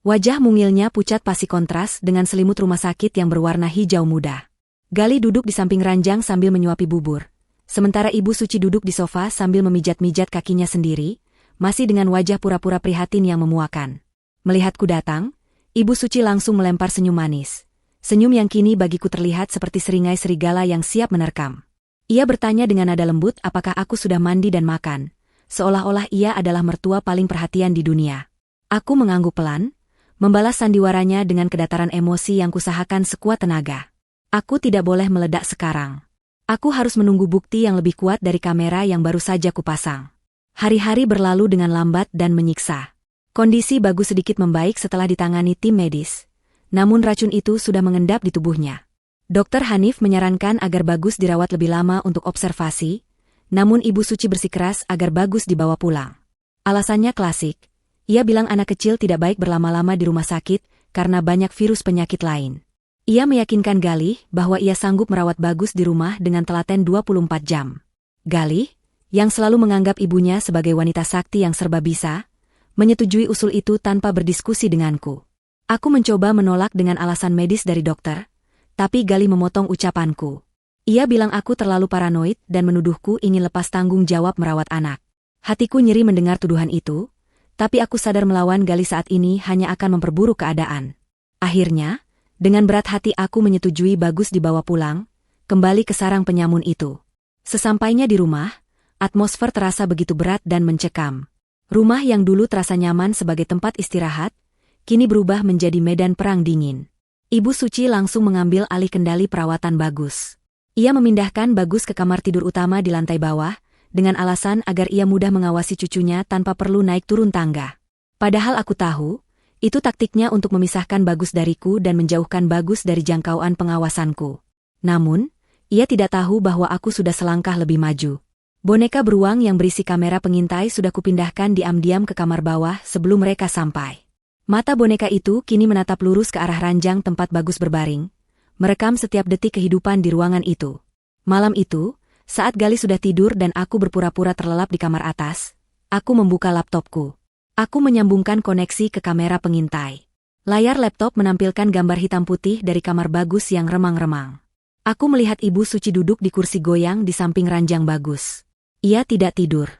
Speaker 1: Wajah mungilnya pucat pasi kontras dengan selimut rumah sakit yang berwarna hijau muda. Galih duduk di samping ranjang sambil menyuapi bubur. Sementara Ibu Suci duduk di sofa sambil memijat-mijat kakinya sendiri, masih dengan wajah pura-pura prihatin yang memuakan. Melihatku datang, Ibu Suci langsung melempar senyum manis. Senyum yang kini bagiku terlihat seperti seringai serigala yang siap menerkam. Ia bertanya dengan nada lembut apakah aku sudah mandi dan makan, seolah-olah ia adalah mertua paling perhatian di dunia. Aku mengangguk pelan, membalas sandiwaranya dengan kedataran emosi yang kusahakan sekuat tenaga. Aku tidak boleh meledak sekarang. Aku harus menunggu bukti yang lebih kuat dari kamera yang baru saja kupasang. Hari-hari berlalu dengan lambat dan menyiksa. Kondisi Bagus sedikit membaik setelah ditangani tim medis. Namun racun itu sudah mengendap di tubuhnya. Dokter Hanif menyarankan agar Bagus dirawat lebih lama untuk observasi, namun Ibu Suci bersikeras agar Bagus dibawa pulang. Alasannya klasik, ia bilang anak kecil tidak baik berlama-lama di rumah sakit karena banyak virus penyakit lain. Ia meyakinkan Galih bahwa ia sanggup merawat Bagus di rumah dengan telaten 24 jam. Galih, yang selalu menganggap ibunya sebagai wanita sakti yang serba bisa, menyetujui usul itu tanpa berdiskusi denganku. Aku mencoba menolak dengan alasan medis dari dokter, tapi Gali memotong ucapanku. Ia bilang aku terlalu paranoid dan menuduhku ingin lepas tanggung jawab merawat anak. Hatiku nyeri mendengar tuduhan itu, tapi aku sadar melawan Gali saat ini hanya akan memperburuk keadaan. Akhirnya, dengan berat hati aku menyetujui Bagus dibawa pulang, kembali ke sarang penyamun itu. Sesampainya di rumah, atmosfer terasa begitu berat dan mencekam. Rumah yang dulu terasa nyaman sebagai tempat istirahat, kini berubah menjadi medan perang dingin. Ibu Suci langsung mengambil alih kendali perawatan Bagus. Ia memindahkan Bagus ke kamar tidur utama di lantai bawah, dengan alasan agar ia mudah mengawasi cucunya tanpa perlu naik turun tangga. Padahal aku tahu, itu taktiknya untuk memisahkan Bagus dariku dan menjauhkan Bagus dari jangkauan pengawasanku. Namun, ia tidak tahu bahwa aku sudah selangkah lebih maju. Boneka beruang yang berisi kamera pengintai sudah kupindahkan diam-diam ke kamar bawah sebelum mereka sampai. Mata boneka itu kini menatap lurus ke arah ranjang tempat Bagus berbaring, merekam setiap detik kehidupan di ruangan itu. Malam itu, saat Gali sudah tidur dan aku berpura-pura terlelap di kamar atas, aku membuka laptopku. Aku menyambungkan koneksi ke kamera pengintai. Layar laptop menampilkan gambar hitam putih dari kamar Bagus yang remang-remang. Aku melihat Ibu Suci duduk di kursi goyang di samping ranjang Bagus. Ia tidak tidur.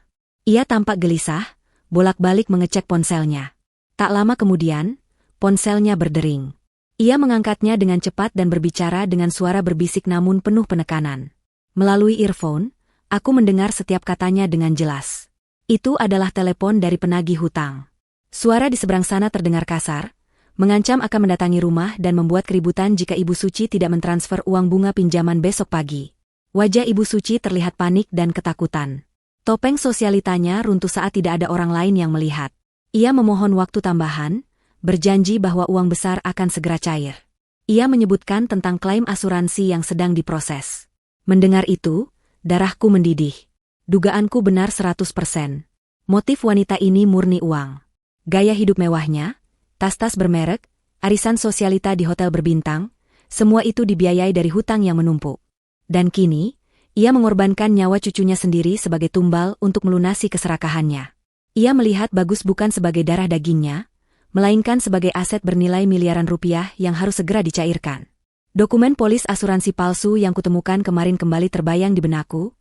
Speaker 1: Ia tampak gelisah, bolak-balik mengecek ponselnya. Tak lama kemudian, ponselnya berdering. Ia mengangkatnya dengan cepat dan berbicara dengan suara berbisik namun penuh penekanan. Melalui earphone, aku mendengar setiap katanya dengan jelas. Itu adalah telepon dari penagih hutang. Suara di seberang sana terdengar kasar, mengancam akan mendatangi rumah dan membuat keributan jika Ibu Suci tidak mentransfer uang bunga pinjaman besok pagi. Wajah Ibu Suci terlihat panik dan ketakutan. Topeng sosialitanya runtuh saat tidak ada orang lain yang melihat. Ia memohon waktu tambahan, berjanji bahwa uang besar akan segera cair. Ia menyebutkan tentang klaim asuransi yang sedang diproses. Mendengar itu, darahku mendidih. Dugaanku benar 100%. Motif wanita ini murni uang. Gaya hidup mewahnya, tas-tas bermerek, arisan sosialita di hotel berbintang, semua itu dibiayai dari hutang yang menumpuk. Dan kini, ia mengorbankan nyawa cucunya sendiri sebagai tumbal untuk melunasi keserakahannya. Ia melihat Bagus bukan sebagai darah dagingnya, melainkan sebagai aset bernilai miliaran rupiah yang harus segera dicairkan. Dokumen polis asuransi palsu yang kutemukan kemarin kembali terbayang di benakku,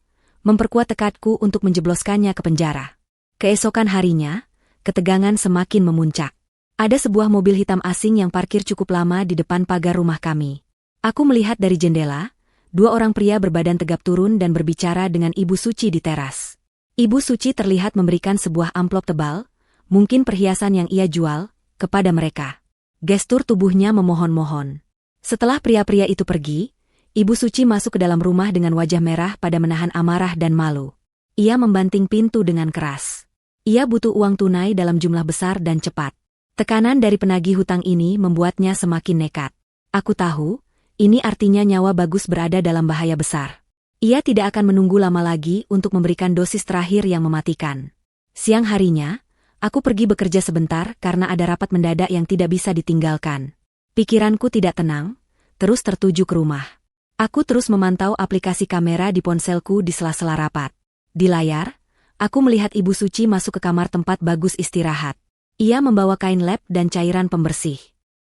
Speaker 1: memperkuat tekadku untuk menjebloskannya ke penjara. Keesokan harinya, ketegangan semakin memuncak. Ada sebuah mobil hitam asing yang parkir cukup lama di depan pagar rumah kami. Aku melihat dari jendela, dua orang pria berbadan tegap turun dan berbicara dengan Ibu Suci di teras. Ibu Suci terlihat memberikan sebuah amplop tebal, mungkin perhiasan yang ia jual, kepada mereka. Gestur tubuhnya memohon-mohon. Setelah pria-pria itu pergi, Ibu Suci masuk ke dalam rumah dengan wajah merah pada menahan amarah dan malu. Ia membanting pintu dengan keras. Ia butuh uang tunai dalam jumlah besar dan cepat. Tekanan dari penagih hutang ini membuatnya semakin nekat. Aku tahu, ini artinya nyawa Bagus berada dalam bahaya besar. Ia tidak akan menunggu lama lagi untuk memberikan dosis terakhir yang mematikan. Siang harinya, aku pergi bekerja sebentar karena ada rapat mendadak yang tidak bisa ditinggalkan. Pikiranku tidak tenang, terus tertuju ke rumah. Aku terus memantau aplikasi kamera di ponselku di sela-sela rapat. Di layar, aku melihat Ibu Suci masuk ke kamar tempat Bagus istirahat. Ia membawa kain lap dan cairan pembersih.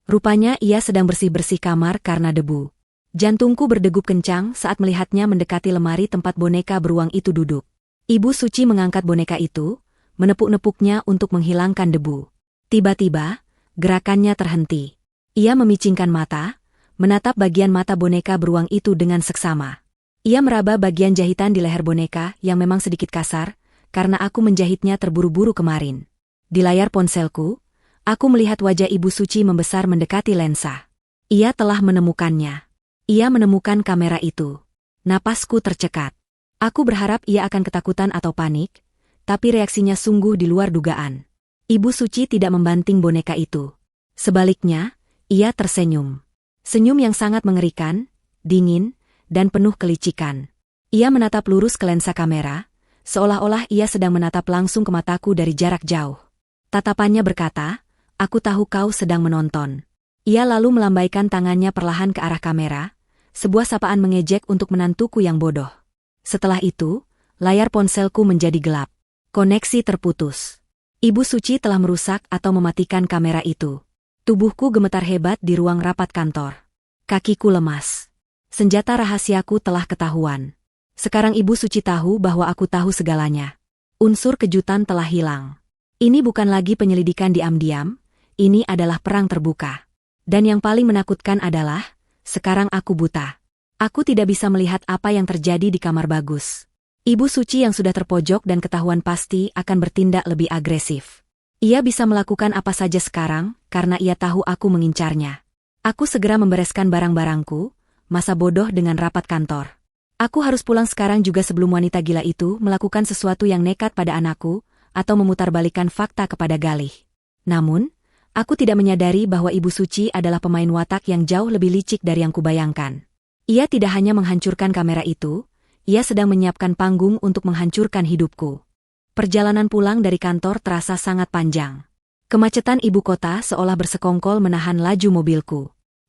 Speaker 1: Rupanya ia sedang bersih-bersih kamar karena debu. Jantungku berdegup kencang saat melihatnya mendekati lemari tempat boneka beruang itu duduk. Ibu Suci mengangkat boneka itu, menepuk-nepuknya untuk menghilangkan debu. Tiba-tiba, gerakannya terhenti. Ia memicingkan mata, menatap bagian mata boneka beruang itu dengan seksama. Ia meraba bagian jahitan di leher boneka yang memang sedikit kasar, karena aku menjahitnya terburu-buru kemarin. Di layar ponselku, aku melihat wajah Ibu Suci membesar mendekati lensa. Ia telah menemukannya. Ia menemukan kamera itu. Napasku tercekat. Aku berharap ia akan ketakutan atau panik, tapi reaksinya sungguh di luar dugaan. Ibu Suci tidak membanting boneka itu. Sebaliknya, ia tersenyum. Senyum yang sangat mengerikan, dingin, dan penuh kelicikan. Ia menatap lurus ke lensa kamera, seolah-olah ia sedang menatap langsung ke mataku dari jarak jauh. Tatapannya berkata, "Aku tahu kau sedang menonton." Ia lalu melambaikan tangannya perlahan ke arah kamera, sebuah sapaan mengejek untuk menantuku yang bodoh. Setelah itu, layar ponselku menjadi gelap. Koneksi terputus. Ibu Suci telah merusak atau mematikan kamera itu. Tubuhku gemetar hebat di ruang rapat kantor. Kakiku lemas. Senjata rahasiaku telah ketahuan. Sekarang Ibu Suci tahu bahwa aku tahu segalanya. Unsur kejutan telah hilang. Ini bukan lagi penyelidikan diam-diam, ini adalah perang terbuka. Dan yang paling menakutkan adalah, sekarang aku buta. Aku tidak bisa melihat apa yang terjadi di kamar Bagus. Ibu Suci yang sudah terpojok dan ketahuan pasti akan bertindak lebih agresif. Ia bisa melakukan apa saja sekarang, karena ia tahu aku mengincarnya. Aku segera membereskan barang-barangku, masa bodoh dengan rapat kantor. Aku harus pulang sekarang juga sebelum wanita gila itu melakukan sesuatu yang nekat pada anakku, atau memutarbalikkan fakta kepada Galih. Namun, aku tidak menyadari bahwa Ibu Suci adalah pemain watak yang jauh lebih licik dari yang kubayangkan. Ia tidak hanya menghancurkan kamera itu, ia sedang menyiapkan panggung untuk menghancurkan hidupku. Perjalanan pulang dari kantor terasa sangat panjang. Kemacetan ibu kota seolah bersekongkol menahan laju mobilku.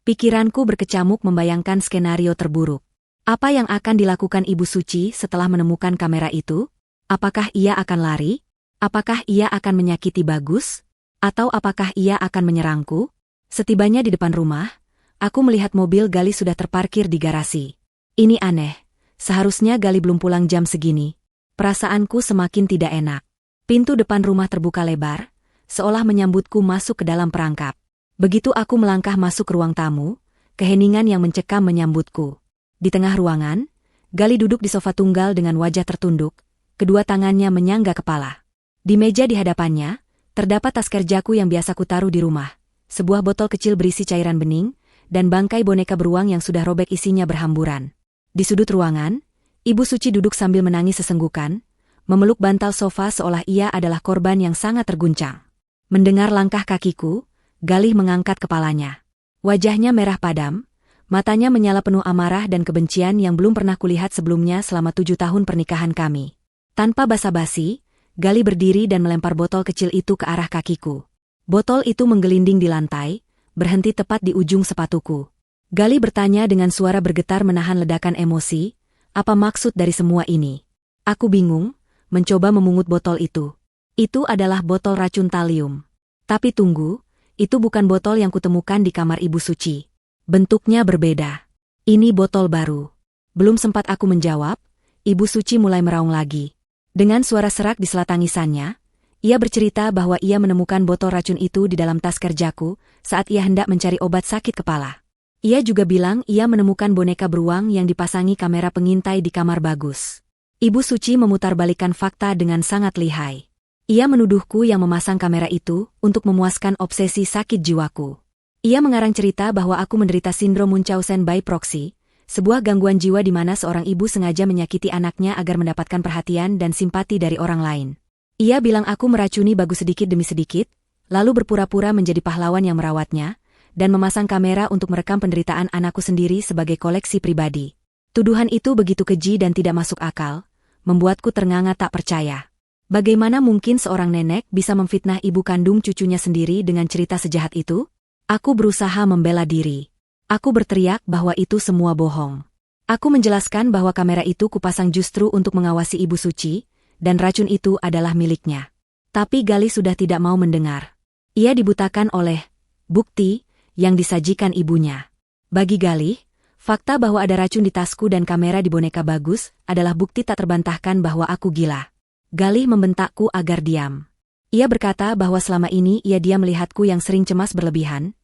Speaker 1: Pikiranku berkecamuk membayangkan skenario terburuk. Apa yang akan dilakukan Ibu Suci setelah menemukan kamera itu? Apakah ia akan lari? Apakah ia akan menyakiti Bagus? Atau apakah ia akan menyerangku? Setibanya di depan rumah, aku melihat mobil Galih sudah terparkir di garasi. Ini aneh, seharusnya Galih belum pulang jam segini. Perasaanku semakin tidak enak. Pintu depan rumah terbuka lebar, seolah menyambutku masuk ke dalam perangkap. Begitu aku melangkah masuk ke ruang tamu, keheningan yang mencekam menyambutku. Di tengah ruangan, Galih duduk di sofa tunggal dengan wajah tertunduk, kedua tangannya menyangga kepala. Di meja di hadapannya, terdapat tas kerjaku yang biasa kutaruh di rumah, sebuah botol kecil berisi cairan bening, dan bangkai boneka beruang yang sudah robek isinya berhamburan. Di sudut ruangan, Ibu Suci duduk sambil menangis sesenggukan, memeluk bantal sofa seolah ia adalah korban yang sangat terguncang. Mendengar langkah kakiku, Galih mengangkat kepalanya. Wajahnya merah padam, matanya menyala penuh amarah dan kebencian yang belum pernah kulihat sebelumnya selama 7 tahun pernikahan kami. Tanpa basa-basi, Galih berdiri dan melempar botol kecil itu ke arah kakiku. Botol itu menggelinding di lantai, berhenti tepat di ujung sepatuku. Galih bertanya dengan suara bergetar menahan ledakan emosi, apa maksud dari semua ini? Aku bingung, mencoba memungut botol itu. Itu adalah botol racun talium. Tapi tunggu, itu bukan botol yang kutemukan di kamar Ibu Suci. Bentuknya berbeda. Ini botol baru. Belum sempat aku menjawab, Ibu Suci mulai meraung lagi. Dengan suara serak di sela tangisannya, ia bercerita bahwa ia menemukan botol racun itu di dalam tas kerjaku saat ia hendak mencari obat sakit kepala. Ia juga bilang ia menemukan boneka beruang yang dipasangi kamera pengintai di kamar Bagus. Ibu Suci memutarbalikkan fakta dengan sangat lihai. Ia menuduhku yang memasang kamera itu untuk memuaskan obsesi sakit jiwaku. Ia mengarang cerita bahwa aku menderita sindrom Munchausen by proxy, sebuah gangguan jiwa di mana seorang ibu sengaja menyakiti anaknya agar mendapatkan perhatian dan simpati dari orang lain. Ia bilang aku meracuni Bagus sedikit demi sedikit, lalu berpura-pura menjadi pahlawan yang merawatnya, dan memasang kamera untuk merekam penderitaan anakku sendiri sebagai koleksi pribadi. Tuduhan itu begitu keji dan tidak masuk akal, membuatku ternganga tak percaya. Bagaimana mungkin seorang nenek bisa memfitnah ibu kandung cucunya sendiri dengan cerita sejahat itu? Aku berusaha membela diri. Aku berteriak bahwa itu semua bohong. Aku menjelaskan bahwa kamera itu kupasang justru untuk mengawasi Ibu Suci, dan racun itu adalah miliknya. Tapi Galih sudah tidak mau mendengar. Ia dibutakan oleh bukti yang disajikan ibunya. Bagi Galih, fakta bahwa ada racun di tasku dan kamera di boneka Bagus adalah bukti tak terbantahkan bahwa aku gila. Galih membentakku agar diam. Ia berkata bahwa selama ini ia diam melihatku yang sering cemas berlebihan,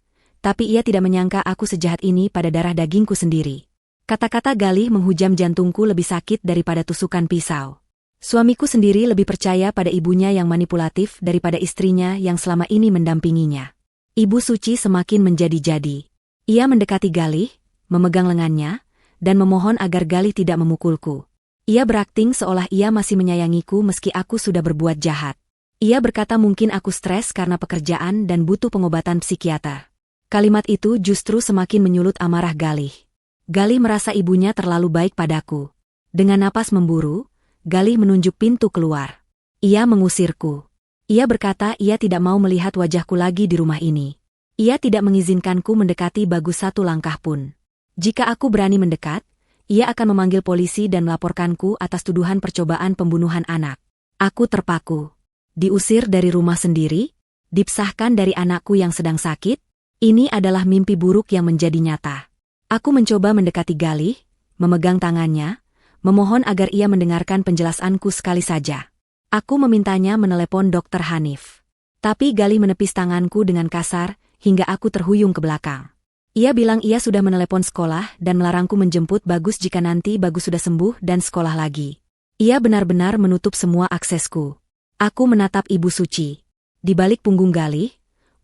Speaker 1: tapi ia tidak menyangka aku sejahat ini pada darah dagingku sendiri. Kata-kata Galih menghujam jantungku lebih sakit daripada tusukan pisau. Suamiku sendiri lebih percaya pada ibunya yang manipulatif daripada istrinya yang selama ini mendampinginya. Ibu Suci semakin menjadi-jadi. Ia mendekati Galih, memegang lengannya, dan memohon agar Galih tidak memukulku. Ia berakting seolah ia masih menyayangiku meski aku sudah berbuat jahat. Ia berkata mungkin aku stres karena pekerjaan dan butuh pengobatan psikiater. Kalimat itu justru semakin menyulut amarah Galih. Galih merasa ibunya terlalu baik padaku. Dengan napas memburu, Galih menunjuk pintu keluar. Ia mengusirku. Ia berkata ia tidak mau melihat wajahku lagi di rumah ini. Ia tidak mengizinkanku mendekati Bagus satu langkah pun. Jika aku berani mendekat, ia akan memanggil polisi dan melaporkanku atas tuduhan percobaan pembunuhan anak. Aku terpaku. Diusir dari rumah sendiri? Dipisahkan dari anakku yang sedang sakit? Ini adalah mimpi buruk yang menjadi nyata. Aku mencoba mendekati Galih, memegang tangannya, memohon agar ia mendengarkan penjelasanku sekali saja. Aku memintanya menelepon Dokter Hanif. Tapi Galih menepis tanganku dengan kasar, hingga aku terhuyung ke belakang. Ia bilang ia sudah menelepon sekolah dan melarangku menjemput Bagus jika nanti Bagus sudah sembuh dan sekolah lagi. Ia benar-benar menutup semua aksesku. Aku menatap Ibu Suci. Di balik punggung Galih,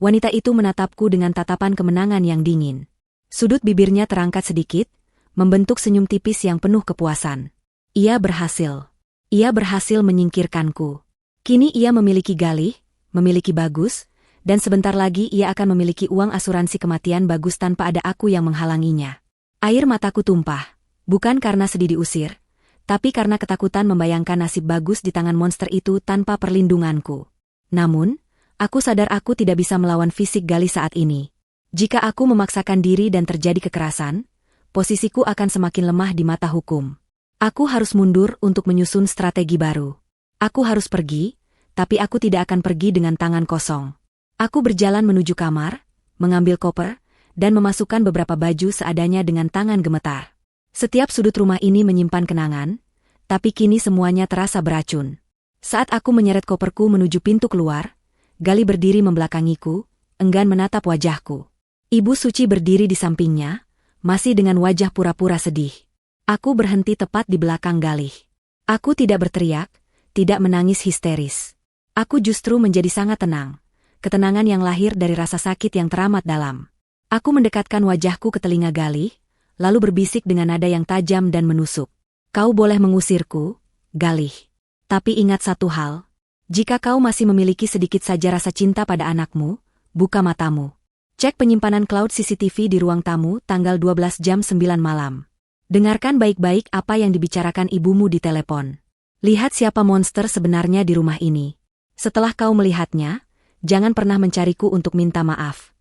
Speaker 1: wanita itu menatapku dengan tatapan kemenangan yang dingin. Sudut bibirnya terangkat sedikit, membentuk senyum tipis yang penuh kepuasan. Ia berhasil. Ia berhasil menyingkirkanku. Kini ia memiliki Galih, memiliki Bagus, dan sebentar lagi ia akan memiliki uang asuransi kematian Bagus tanpa ada aku yang menghalanginya. Air mataku tumpah, bukan karena sedih diusir, tapi karena ketakutan membayangkan nasib Bagus di tangan monster itu tanpa perlindunganku. Namun, aku sadar aku tidak bisa melawan fisik Galih saat ini. Jika aku memaksakan diri dan terjadi kekerasan, posisiku akan semakin lemah di mata hukum. Aku harus mundur untuk menyusun strategi baru. Aku harus pergi, tapi aku tidak akan pergi dengan tangan kosong. Aku berjalan menuju kamar, mengambil koper, dan memasukkan beberapa baju seadanya dengan tangan gemetar. Setiap sudut rumah ini menyimpan kenangan, tapi kini semuanya terasa beracun. Saat aku menyeret koperku menuju pintu keluar, Galih berdiri membelakangiku, enggan menatap wajahku. Ibu Suci berdiri di sampingnya, masih dengan wajah pura-pura sedih. Aku berhenti tepat di belakang Galih. Aku tidak berteriak, tidak menangis histeris. Aku justru menjadi sangat tenang. Ketenangan yang lahir dari rasa sakit yang teramat dalam. Aku mendekatkan wajahku ke telinga Galih, lalu berbisik dengan nada yang tajam dan menusuk. Kau boleh mengusirku, Galih. Tapi ingat satu hal. Jika kau masih memiliki sedikit saja rasa cinta pada anakmu, buka matamu. Cek penyimpanan cloud CCTV di ruang tamu tanggal 12 jam 9 malam. Dengarkan baik-baik apa yang dibicarakan ibumu di telepon. Lihat siapa monster sebenarnya di rumah ini. Setelah kau melihatnya, jangan pernah mencariku untuk minta maaf.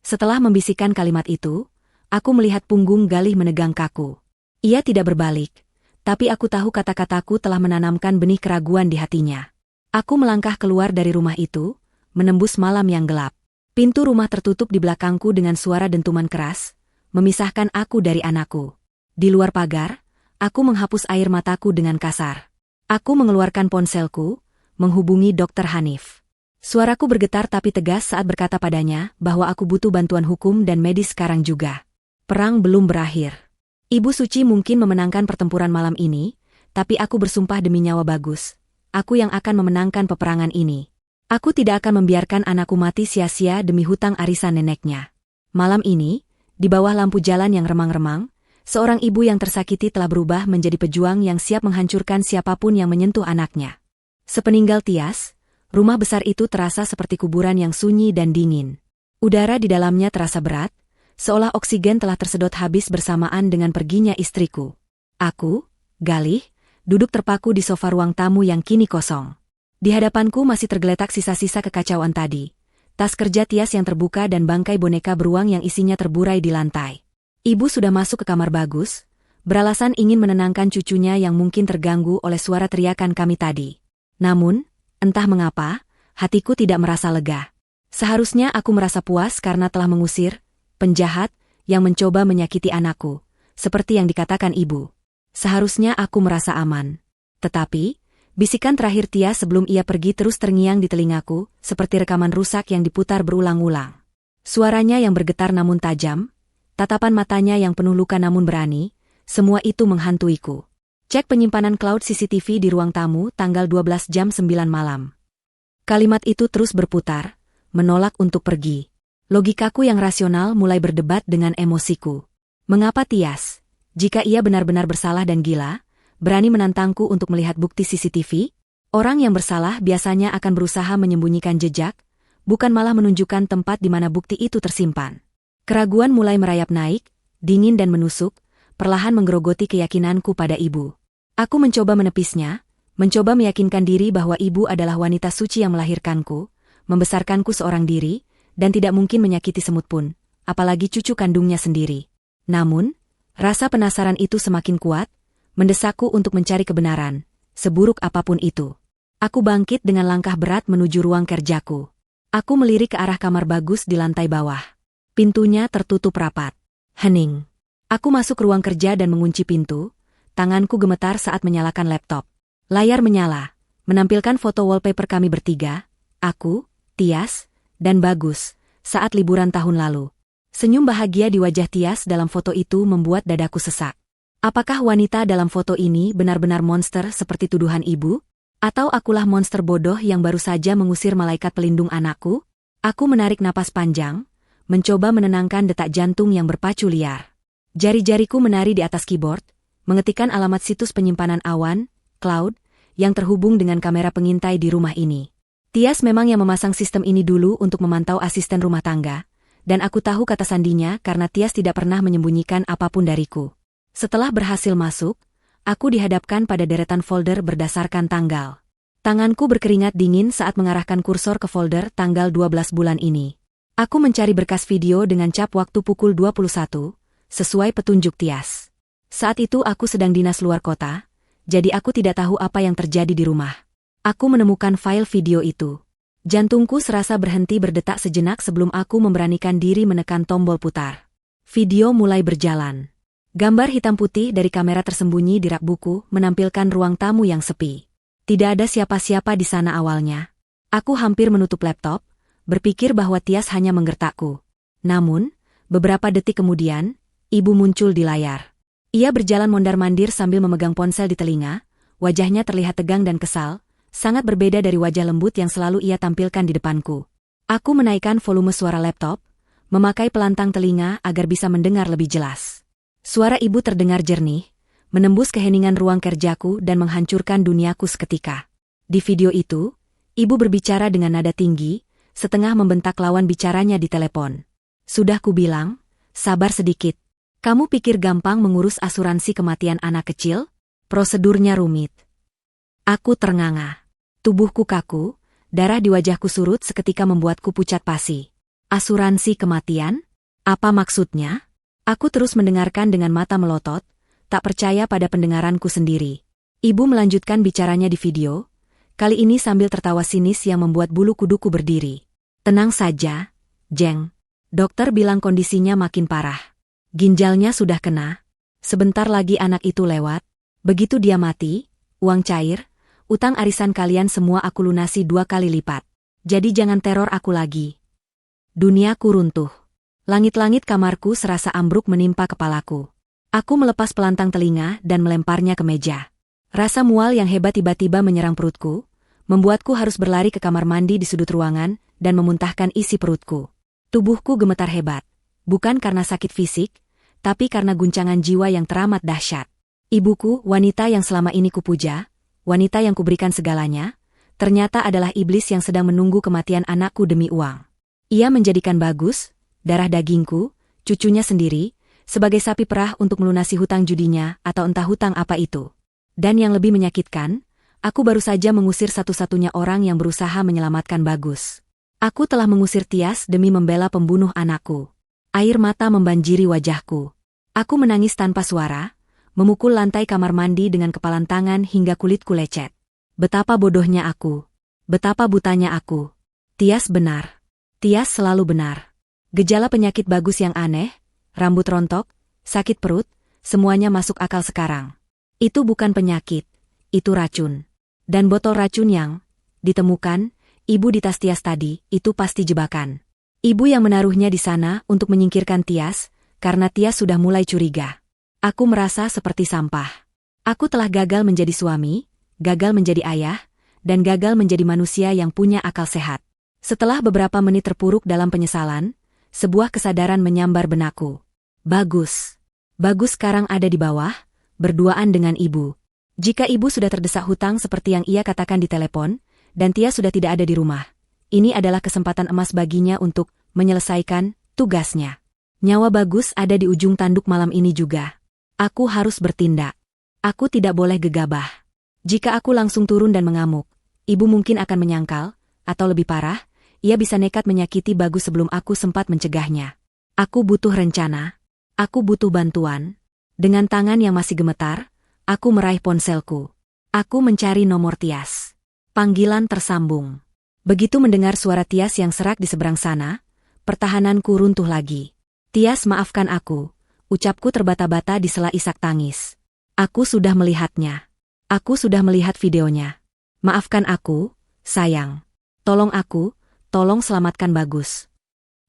Speaker 1: Setelah membisikkan kalimat itu, aku melihat punggung Galih menegang kaku. Ia tidak berbalik, tapi aku tahu kata-kataku telah menanamkan benih keraguan di hatinya. Aku melangkah keluar dari rumah itu, menembus malam yang gelap. Pintu rumah tertutup di belakangku dengan suara dentuman keras, memisahkan aku dari anakku. Di luar pagar, aku menghapus air mataku dengan kasar. Aku mengeluarkan ponselku, menghubungi Dokter Hanif. Suaraku bergetar tapi tegas saat berkata padanya bahwa aku butuh bantuan hukum dan medis sekarang juga. Perang belum berakhir. Ibu Suci mungkin memenangkan pertempuran malam ini, tapi aku bersumpah demi nyawa Bagus. Aku yang akan memenangkan peperangan ini. Aku tidak akan membiarkan anakku mati sia-sia demi hutang arisan neneknya. Malam ini, di bawah lampu jalan yang remang-remang, seorang ibu yang tersakiti telah berubah menjadi pejuang yang siap menghancurkan siapapun yang menyentuh anaknya. Sepeninggal Tias, rumah besar itu terasa seperti kuburan yang sunyi dan dingin. Udara di dalamnya terasa berat, seolah oksigen telah tersedot habis bersamaan dengan perginya istriku. Aku, Galih, duduk terpaku di sofa ruang tamu yang kini kosong. Di hadapanku masih tergeletak sisa-sisa kekacauan tadi. Tas kerja Tias yang terbuka dan bangkai boneka beruang yang isinya terburai di lantai. Ibu sudah masuk ke kamar Bagus, beralasan ingin menenangkan cucunya yang mungkin terganggu oleh suara teriakan kami tadi. Namun, entah mengapa, hatiku tidak merasa lega. Seharusnya aku merasa puas karena telah mengusir penjahat yang mencoba menyakiti anakku, seperti yang dikatakan ibu. Seharusnya aku merasa aman. Tetapi, bisikan terakhir Tias sebelum ia pergi terus terngiang di telingaku, seperti rekaman rusak yang diputar berulang-ulang. Suaranya yang bergetar namun tajam, tatapan matanya yang penuh luka namun berani, semua itu menghantuiku. Cek penyimpanan cloud CCTV di ruang tamu tanggal 12 jam 9 malam. Kalimat itu terus berputar, menolak untuk pergi. Logikaku yang rasional mulai berdebat dengan emosiku. Mengapa Tias, jika ia benar-benar bersalah dan gila, berani menantangku untuk melihat bukti CCTV? Orang yang bersalah biasanya akan berusaha menyembunyikan jejak, bukan malah menunjukkan tempat di mana bukti itu tersimpan. Keraguan mulai merayap naik, dingin dan menusuk, perlahan menggerogoti keyakinanku pada ibu. Aku mencoba menepisnya, mencoba meyakinkan diri bahwa ibu adalah wanita suci yang melahirkanku, membesarkanku seorang diri, dan tidak mungkin menyakiti semut pun, apalagi cucu kandungnya sendiri. Namun, rasa penasaran itu semakin kuat, mendesakku untuk mencari kebenaran, seburuk apapun itu. Aku bangkit dengan langkah berat menuju ruang kerjaku. Aku melirik ke arah kamar Bagus di lantai bawah. Pintunya tertutup rapat. Hening. Aku masuk ruang kerja dan mengunci pintu. Tanganku gemetar saat menyalakan laptop. Layar menyala, menampilkan foto wallpaper kami bertiga, aku, Tias, dan Bagus, saat liburan tahun lalu. Senyum bahagia di wajah Tias dalam foto itu membuat dadaku sesak. Apakah wanita dalam foto ini benar-benar monster seperti tuduhan ibu? Atau akulah monster bodoh yang baru saja mengusir malaikat pelindung anakku? Aku menarik napas panjang, mencoba menenangkan detak jantung yang berpacu liar. Jari-jariku menari di atas keyboard, mengetikkan alamat situs penyimpanan awan, cloud, yang terhubung dengan kamera pengintai di rumah ini. Tias memang yang memasang sistem ini dulu untuk memantau asisten rumah tangga, dan aku tahu kata sandinya karena Tias tidak pernah menyembunyikan apapun dariku. Setelah berhasil masuk, aku dihadapkan pada deretan folder berdasarkan tanggal. Tanganku berkeringat dingin saat mengarahkan kursor ke folder tanggal 12 bulan ini. Aku mencari berkas video dengan cap waktu pukul 21, sesuai petunjuk Tias. Saat itu aku sedang dinas luar kota, jadi aku tidak tahu apa yang terjadi di rumah. Aku menemukan file video itu. Jantungku serasa berhenti berdetak sejenak sebelum aku memberanikan diri menekan tombol putar. Video mulai berjalan. Gambar hitam putih dari kamera tersembunyi di rak buku menampilkan ruang tamu yang sepi. Tidak ada siapa-siapa di sana awalnya. Aku hampir menutup laptop, berpikir bahwa Tias hanya menggertakku. Namun, beberapa detik kemudian, ibu muncul di layar. Ia berjalan mondar-mandir sambil memegang ponsel di telinga, wajahnya terlihat tegang dan kesal, sangat berbeda dari wajah lembut yang selalu ia tampilkan di depanku. Aku menaikkan volume suara laptop, memakai pelantang telinga agar bisa mendengar lebih jelas. Suara ibu terdengar jernih, menembus keheningan ruang kerjaku dan menghancurkan duniaku seketika. Di video itu, ibu berbicara dengan nada tinggi, setengah membentak lawan bicaranya di telepon. Sudah kubilang, sabar sedikit. Kamu pikir gampang mengurus asuransi kematian anak kecil? Prosedurnya rumit. Aku ternganga. Tubuhku kaku, darah di wajahku surut seketika membuatku pucat pasi. Asuransi kematian? Apa maksudnya? Aku terus mendengarkan dengan mata melotot, tak percaya pada pendengaranku sendiri. Ibu melanjutkan bicaranya di video, kali ini sambil tertawa sinis yang membuat bulu kuduku berdiri. Tenang saja, Jeng. Dokter bilang kondisinya makin parah. Ginjalnya sudah kena. Sebentar lagi anak itu lewat. Begitu dia mati, uang cair, utang arisan kalian semua aku lunasi 2 kali lipat. Jadi jangan teror aku lagi. Duniaku runtuh. Langit-langit kamarku serasa ambruk menimpa kepalaku. Aku melepas pelantang telinga dan melemparnya ke meja. Rasa mual yang hebat tiba-tiba menyerang perutku, membuatku harus berlari ke kamar mandi di sudut ruangan dan memuntahkan isi perutku. Tubuhku gemetar hebat, bukan karena sakit fisik, tapi karena guncangan jiwa yang teramat dahsyat. Ibuku, wanita yang selama ini kupuja, wanita yang kuberikan segalanya, ternyata adalah iblis yang sedang menunggu kematian anakku demi uang. Ia menjadikan Bagus, darah dagingku, cucunya sendiri, sebagai sapi perah untuk melunasi hutang judinya atau entah hutang apa itu. Dan yang lebih menyakitkan, aku baru saja mengusir satu-satunya orang yang berusaha menyelamatkan Bagus. Aku telah mengusir Tias demi membela pembunuh anakku. Air mata membanjiri wajahku. Aku menangis tanpa suara, memukul lantai kamar mandi dengan kepalan tangan hingga kulitku lecet. Betapa bodohnya aku. Betapa butanya aku. Tias benar. Tias selalu benar. Gejala penyakit Bagus yang aneh, rambut rontok, sakit perut, semuanya masuk akal sekarang. Itu bukan penyakit, itu racun. Dan botol racun yang ditemukan, ibu di tas Tias tadi, itu pasti jebakan. Ibu yang menaruhnya di sana untuk menyingkirkan Tias, karena Tias sudah mulai curiga. Aku merasa seperti sampah. Aku telah gagal menjadi suami, gagal menjadi ayah, dan gagal menjadi manusia yang punya akal sehat. Setelah beberapa menit terpuruk dalam penyesalan, sebuah kesadaran menyambar benakku. Bagus. Bagus sekarang ada di bawah, berduaan dengan ibu. Jika ibu sudah terdesak hutang seperti yang ia katakan di telepon, dan Tias sudah tidak ada di rumah, ini adalah kesempatan emas baginya untuk menyelesaikan tugasnya. Nyawa Bagus ada di ujung tanduk malam ini juga. Aku harus bertindak. Aku tidak boleh gegabah. Jika aku langsung turun dan mengamuk, ibu mungkin akan menyangkal, atau lebih parah, ia bisa nekat menyakiti Bagus sebelum aku sempat mencegahnya. Aku butuh rencana. Aku butuh bantuan. Dengan tangan yang masih gemetar, aku meraih ponselku. Aku mencari nomor Tias. Panggilan tersambung. Begitu mendengar suara Tias yang serak di seberang sana, pertahananku runtuh lagi. Tias, maafkan aku. Ucapku terbata-bata di sela isak tangis. Aku sudah melihatnya. Aku sudah melihat videonya. Maafkan aku, sayang. Tolong aku, tolong selamatkan Bagus.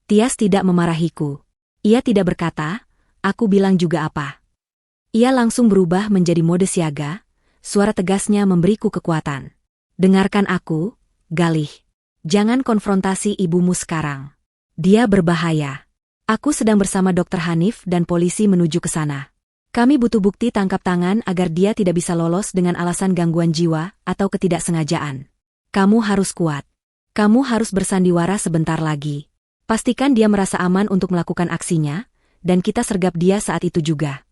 Speaker 1: Tias tidak memarahiku. Ia tidak berkata, aku bilang juga apa. Ia langsung berubah menjadi mode siaga, suara tegasnya memberiku kekuatan. Dengarkan aku, Galih. Jangan konfrontasi ibumu sekarang. Dia berbahaya. Aku sedang bersama Dr. Hanif dan polisi menuju ke sana. Kami butuh bukti tangkap tangan agar dia tidak bisa lolos dengan alasan gangguan jiwa atau ketidaksengajaan. Kamu harus kuat. Kamu harus bersandiwara sebentar lagi. Pastikan dia merasa aman untuk melakukan aksinya, dan kita sergap dia saat itu juga.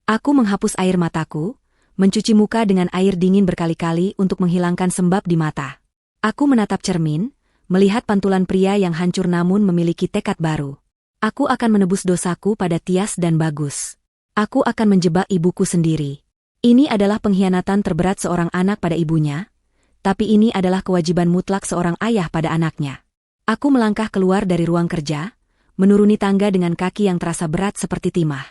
Speaker 1: Aku menghapus air mataku, mencuci muka dengan air dingin berkali-kali untuk menghilangkan sembab di mata. Aku menatap cermin, melihat pantulan pria yang hancur namun memiliki tekad baru. Aku akan menebus dosaku pada Tias dan Bagus. Aku akan menjebak ibuku sendiri. Ini adalah pengkhianatan terberat seorang anak pada ibunya, tapi ini adalah kewajiban mutlak seorang ayah pada anaknya. Aku melangkah keluar dari ruang kerja, menuruni tangga dengan kaki yang terasa berat seperti timah.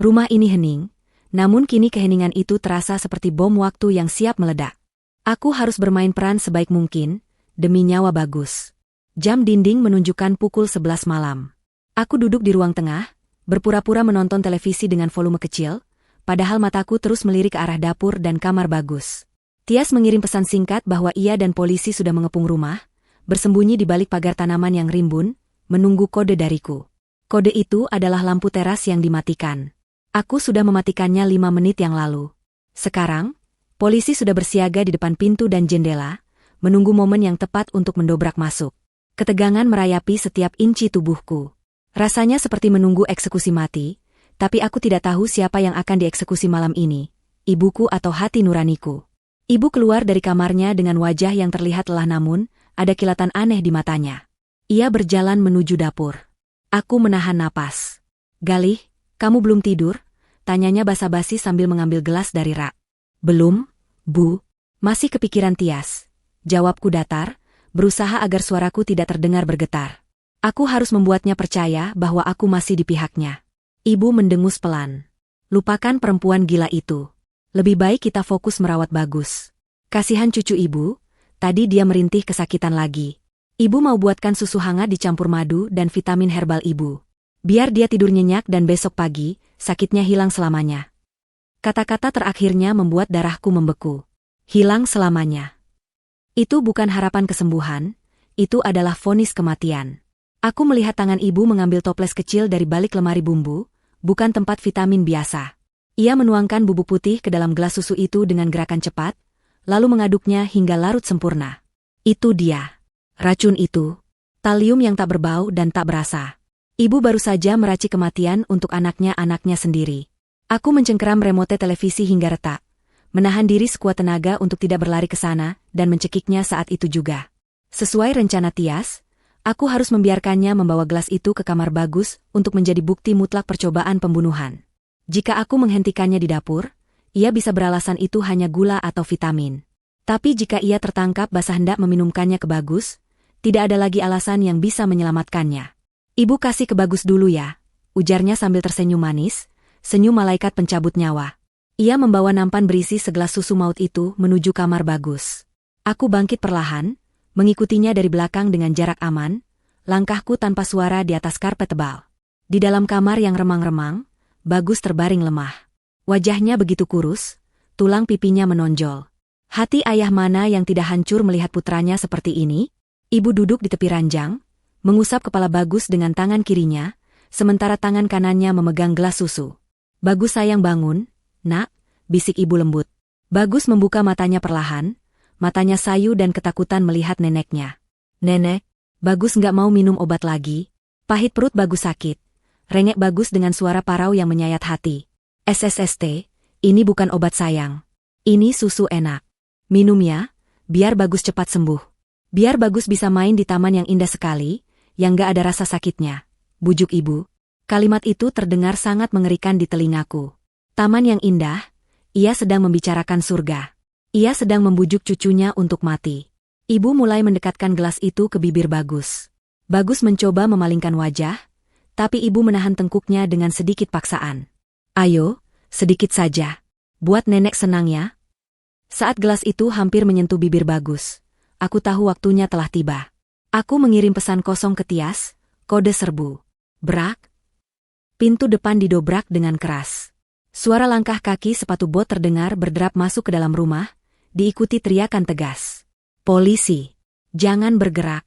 Speaker 1: Rumah ini hening, namun kini keheningan itu terasa seperti bom waktu yang siap meledak. Aku harus bermain peran sebaik mungkin, demi nyawa Bagus. Jam dinding menunjukkan pukul 11 malam. Aku duduk di ruang tengah, berpura-pura menonton televisi dengan volume kecil, padahal mataku terus melirik ke arah dapur dan kamar Bagus. Tias mengirim pesan singkat bahwa ia dan polisi sudah mengepung rumah, bersembunyi di balik pagar tanaman yang rimbun, menunggu kode dariku. Kode itu adalah lampu teras yang dimatikan. Aku sudah mematikannya 5 menit yang lalu. Sekarang, polisi sudah bersiaga di depan pintu dan jendela, menunggu momen yang tepat untuk mendobrak masuk. Ketegangan merayapi setiap inci tubuhku. Rasanya seperti menunggu eksekusi mati, tapi aku tidak tahu siapa yang akan dieksekusi malam ini, ibuku atau hati nuraniku. Ibu keluar dari kamarnya dengan wajah yang terlihat lelah namun, ada kilatan aneh di matanya. Ia berjalan menuju dapur. Aku menahan napas. Galih, kamu belum tidur? Tanyanya basa-basi sambil mengambil gelas dari rak. Belum, Bu. Masih kepikiran Tias. Jawabku datar, berusaha agar suaraku tidak terdengar bergetar. Aku harus membuatnya percaya bahwa aku masih di pihaknya. Ibu mendengus pelan. Lupakan perempuan gila itu. Lebih baik kita fokus merawat Bagus. Kasihan cucu ibu, tadi dia merintih kesakitan lagi. Ibu mau buatkan susu hangat dicampur madu dan vitamin herbal ibu. Biar dia tidur nyenyak dan besok pagi, sakitnya hilang selamanya. Kata-kata terakhirnya membuat darahku membeku. Hilang selamanya. Itu bukan harapan kesembuhan, itu adalah vonis kematian. Aku melihat tangan ibu mengambil toples kecil dari balik lemari bumbu, bukan tempat vitamin biasa. Ia menuangkan bubuk putih ke dalam gelas susu itu dengan gerakan cepat, lalu mengaduknya hingga larut sempurna. Itu dia. Racun itu. Talium yang tak berbau dan tak berasa. Ibu baru saja meracik kematian untuk anaknya sendiri. Aku mencengkeram remote televisi hingga retak. Menahan diri sekuat tenaga untuk tidak berlari ke sana dan mencekiknya saat itu juga. Sesuai rencana Tias, aku harus membiarkannya membawa gelas itu ke kamar Bagus untuk menjadi bukti mutlak percobaan pembunuhan. Jika aku menghentikannya di dapur, ia bisa beralasan itu hanya gula atau vitamin. Tapi jika ia tertangkap basah hendak meminumkannya ke Bagus, tidak ada lagi alasan yang bisa menyelamatkannya. Ibu kasih ke Bagus dulu ya, ujarnya sambil tersenyum manis, senyum malaikat pencabut nyawa. Ia membawa nampan berisi segelas susu maut itu menuju kamar Bagus. Aku bangkit perlahan, mengikutinya dari belakang dengan jarak aman, langkahku tanpa suara di atas karpet tebal. Di dalam kamar yang remang-remang, Bagus terbaring lemah. Wajahnya begitu kurus, tulang pipinya menonjol. Hati ayah mana yang tidak hancur melihat putranya seperti ini? Ibu duduk di tepi ranjang, mengusap kepala Bagus dengan tangan kirinya, sementara tangan kanannya memegang gelas susu. Bagus sayang bangun, nak, bisik ibu lembut. Bagus membuka matanya perlahan, matanya sayu dan ketakutan melihat neneknya. Nenek, Bagus nggak mau minum obat lagi. Pahit perut Bagus sakit. Rengek Bagus dengan suara parau yang menyayat hati. SSST, ini bukan obat sayang. Ini susu enak. Minum ya, biar Bagus cepat sembuh. Biar Bagus bisa main di taman yang indah sekali, yang nggak ada rasa sakitnya. Bujuk ibu. Kalimat itu terdengar sangat mengerikan di telingaku. Taman yang indah, ia sedang membicarakan surga. Ia sedang membujuk cucunya untuk mati. Ibu mulai mendekatkan gelas itu ke bibir Bagus. Bagus mencoba memalingkan wajah, tapi ibu menahan tengkuknya dengan sedikit paksaan. Ayo, sedikit saja. Buat nenek senang ya. Saat gelas itu hampir menyentuh bibir Bagus, aku tahu waktunya telah tiba. Aku mengirim pesan kosong ke Tias, kode serbu. Brak. Pintu depan didobrak dengan keras. Suara langkah kaki sepatu bot terdengar berderap masuk ke dalam rumah, diikuti teriakan tegas. Polisi, jangan bergerak.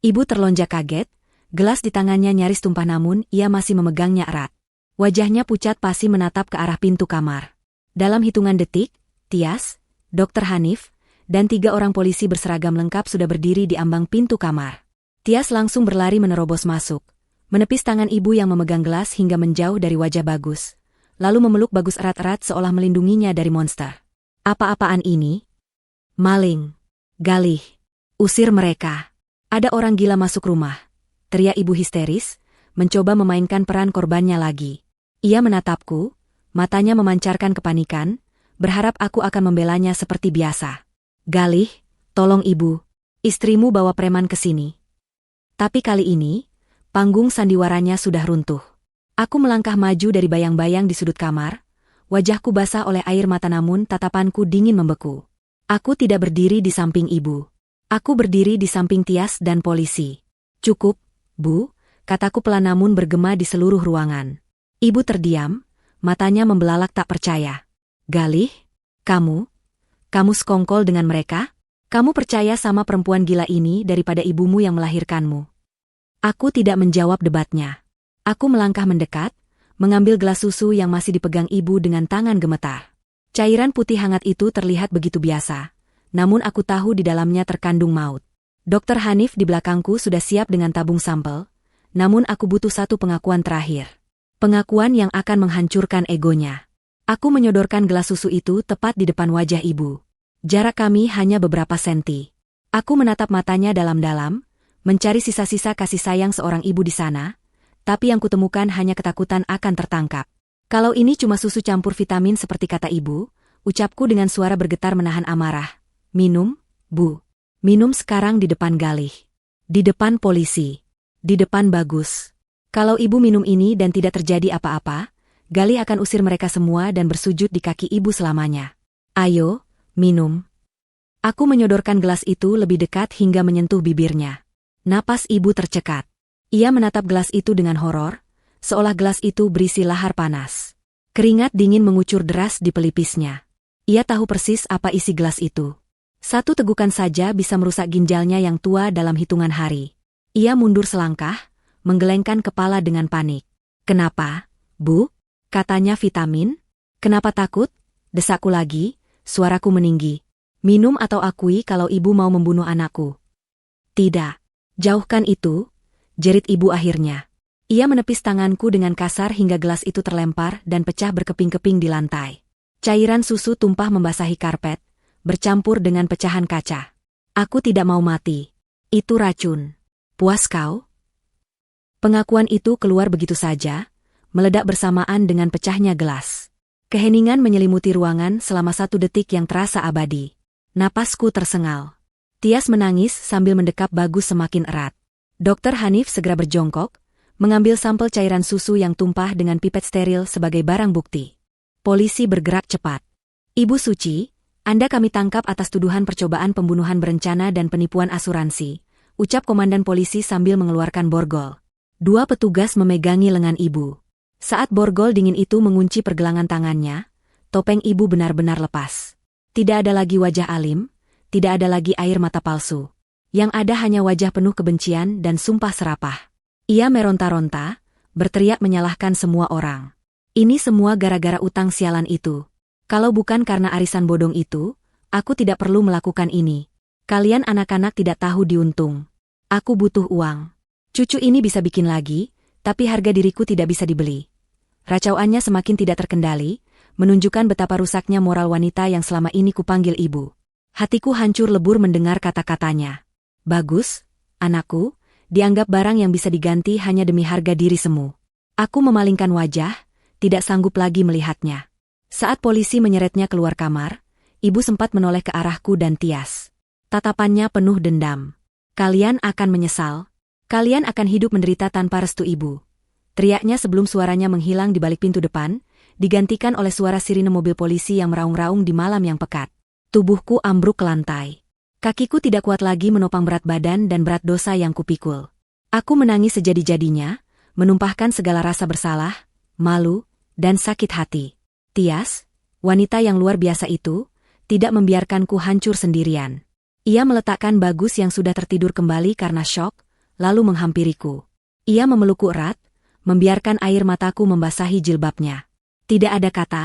Speaker 1: Ibu terlonjak kaget, gelas di tangannya nyaris tumpah namun ia masih memegangnya erat. Wajahnya pucat pasi menatap ke arah pintu kamar. Dalam hitungan detik, Tias, Dr. Hanif, dan 3 orang polisi berseragam lengkap sudah berdiri di ambang pintu kamar. Tias langsung berlari menerobos masuk, menepis tangan ibu yang memegang gelas hingga menjauh dari wajah Bagus, lalu memeluk Bagus erat-erat seolah melindunginya dari monster. Apa-apaan ini? Maling. Galih. Usir mereka. Ada orang gila masuk rumah. Teriak ibu histeris, mencoba memainkan peran korbannya lagi. Ia menatapku, matanya memancarkan kepanikan, berharap aku akan membelanya seperti biasa. Galih, tolong ibu. Istrimu bawa preman ke sini. Tapi kali ini, panggung sandiwaranya sudah runtuh. Aku melangkah maju dari bayang-bayang di sudut kamar, wajahku basah oleh air mata namun tatapanku dingin membeku. Aku tidak berdiri di samping ibu. Aku berdiri di samping Tias dan polisi. Cukup, Bu, kataku pelan namun bergema di seluruh ruangan. Ibu terdiam, matanya membelalak tak percaya. Galih, kamu sekongkol dengan mereka? Kamu percaya sama perempuan gila ini daripada ibumu yang melahirkanmu? Aku tidak menjawab debatnya. Aku melangkah mendekat, mengambil gelas susu yang masih dipegang ibu dengan tangan gemetar. Cairan putih hangat itu terlihat begitu biasa, namun aku tahu di dalamnya terkandung maut. Dr. Hanif di belakangku sudah siap dengan tabung sampel, namun aku butuh satu pengakuan terakhir. Pengakuan yang akan menghancurkan egonya. Aku menyodorkan gelas susu itu tepat di depan wajah ibu. Jarak kami hanya beberapa senti. Aku menatap matanya dalam-dalam, mencari sisa-sisa kasih sayang seorang ibu di sana, tapi yang kutemukan hanya ketakutan akan tertangkap. Kalau ini cuma susu campur vitamin seperti kata ibu, ucapku dengan suara bergetar menahan amarah. Minum, Bu. Minum sekarang di depan Galih. Di depan polisi. Di depan Bagus. Kalau ibu minum ini dan tidak terjadi apa-apa, Galih akan usir mereka semua dan bersujud di kaki ibu selamanya. Ayo, minum. Aku menyodorkan gelas itu lebih dekat hingga menyentuh bibirnya. Napas ibu tercekat. Ia menatap gelas itu dengan horor, seolah gelas itu berisi lahar panas. Keringat dingin mengucur deras di pelipisnya. Ia tahu persis apa isi gelas itu. Satu tegukan saja bisa merusak ginjalnya yang tua dalam hitungan hari. Ia mundur selangkah, menggelengkan kepala dengan panik. Kenapa, Bu? Katanya vitamin? Kenapa takut? Desakku lagi, suaraku meninggi. Minum atau akui kalau ibu mau membunuh anakku. Tidak. Jauhkan itu, jerit ibu akhirnya. Ia menepis tanganku dengan kasar hingga gelas itu terlempar dan pecah berkeping-keping di lantai. Cairan susu tumpah membasahi karpet, bercampur dengan pecahan kaca. Aku tidak mau mati. Itu racun. Puas kau? Pengakuan itu keluar begitu saja, meledak bersamaan dengan pecahnya gelas. Keheningan menyelimuti ruangan selama 1 detik yang terasa abadi. Napasku tersengal. Tias menangis sambil mendekap Bagus semakin erat. Dr. Hanif segera berjongkok, mengambil sampel cairan susu yang tumpah dengan pipet steril sebagai barang bukti. Polisi bergerak cepat. Ibu Suci, Anda kami tangkap atas tuduhan percobaan pembunuhan berencana dan penipuan asuransi, ucap komandan polisi sambil mengeluarkan borgol. 2 petugas memegangi lengan ibu. Saat borgol dingin itu mengunci pergelangan tangannya, topeng ibu benar-benar lepas. Tidak ada lagi wajah alim, tidak ada lagi air mata palsu. Yang ada hanya wajah penuh kebencian dan sumpah serapah. Ia meronta-ronta, berteriak menyalahkan semua orang. Ini semua gara-gara utang sialan itu. Kalau bukan karena arisan bodong itu, aku tidak perlu melakukan ini. Kalian anak-anak tidak tahu diuntung. Aku butuh uang. Cucu ini bisa bikin lagi, tapi harga diriku tidak bisa dibeli. Racauannya semakin tidak terkendali, menunjukkan betapa rusaknya moral wanita yang selama ini kupanggil ibu. Hatiku hancur lebur mendengar kata-katanya. Bagus, anakku, dianggap barang yang bisa diganti hanya demi harga diri semu. Aku memalingkan wajah, tidak sanggup lagi melihatnya. Saat polisi menyeretnya keluar kamar, ibu sempat menoleh ke arahku dan Tias. Tatapannya penuh dendam. Kalian akan menyesal. Kalian akan hidup menderita tanpa restu ibu. Teriaknya sebelum suaranya menghilang di balik pintu depan, digantikan oleh suara sirine mobil polisi yang meraung-raung di malam yang pekat. Tubuhku ambruk ke lantai. Kakiku tidak kuat lagi menopang berat badan dan berat dosa yang kupikul. Aku menangis sejadi-jadinya, menumpahkan segala rasa bersalah, malu, dan sakit hati. Tias, wanita yang luar biasa itu, tidak membiarkanku hancur sendirian. Ia meletakkan Bagus yang sudah tertidur kembali karena syok, lalu menghampiriku. Ia memelukku erat, membiarkan air mataku membasahi jilbabnya. Tidak ada kata,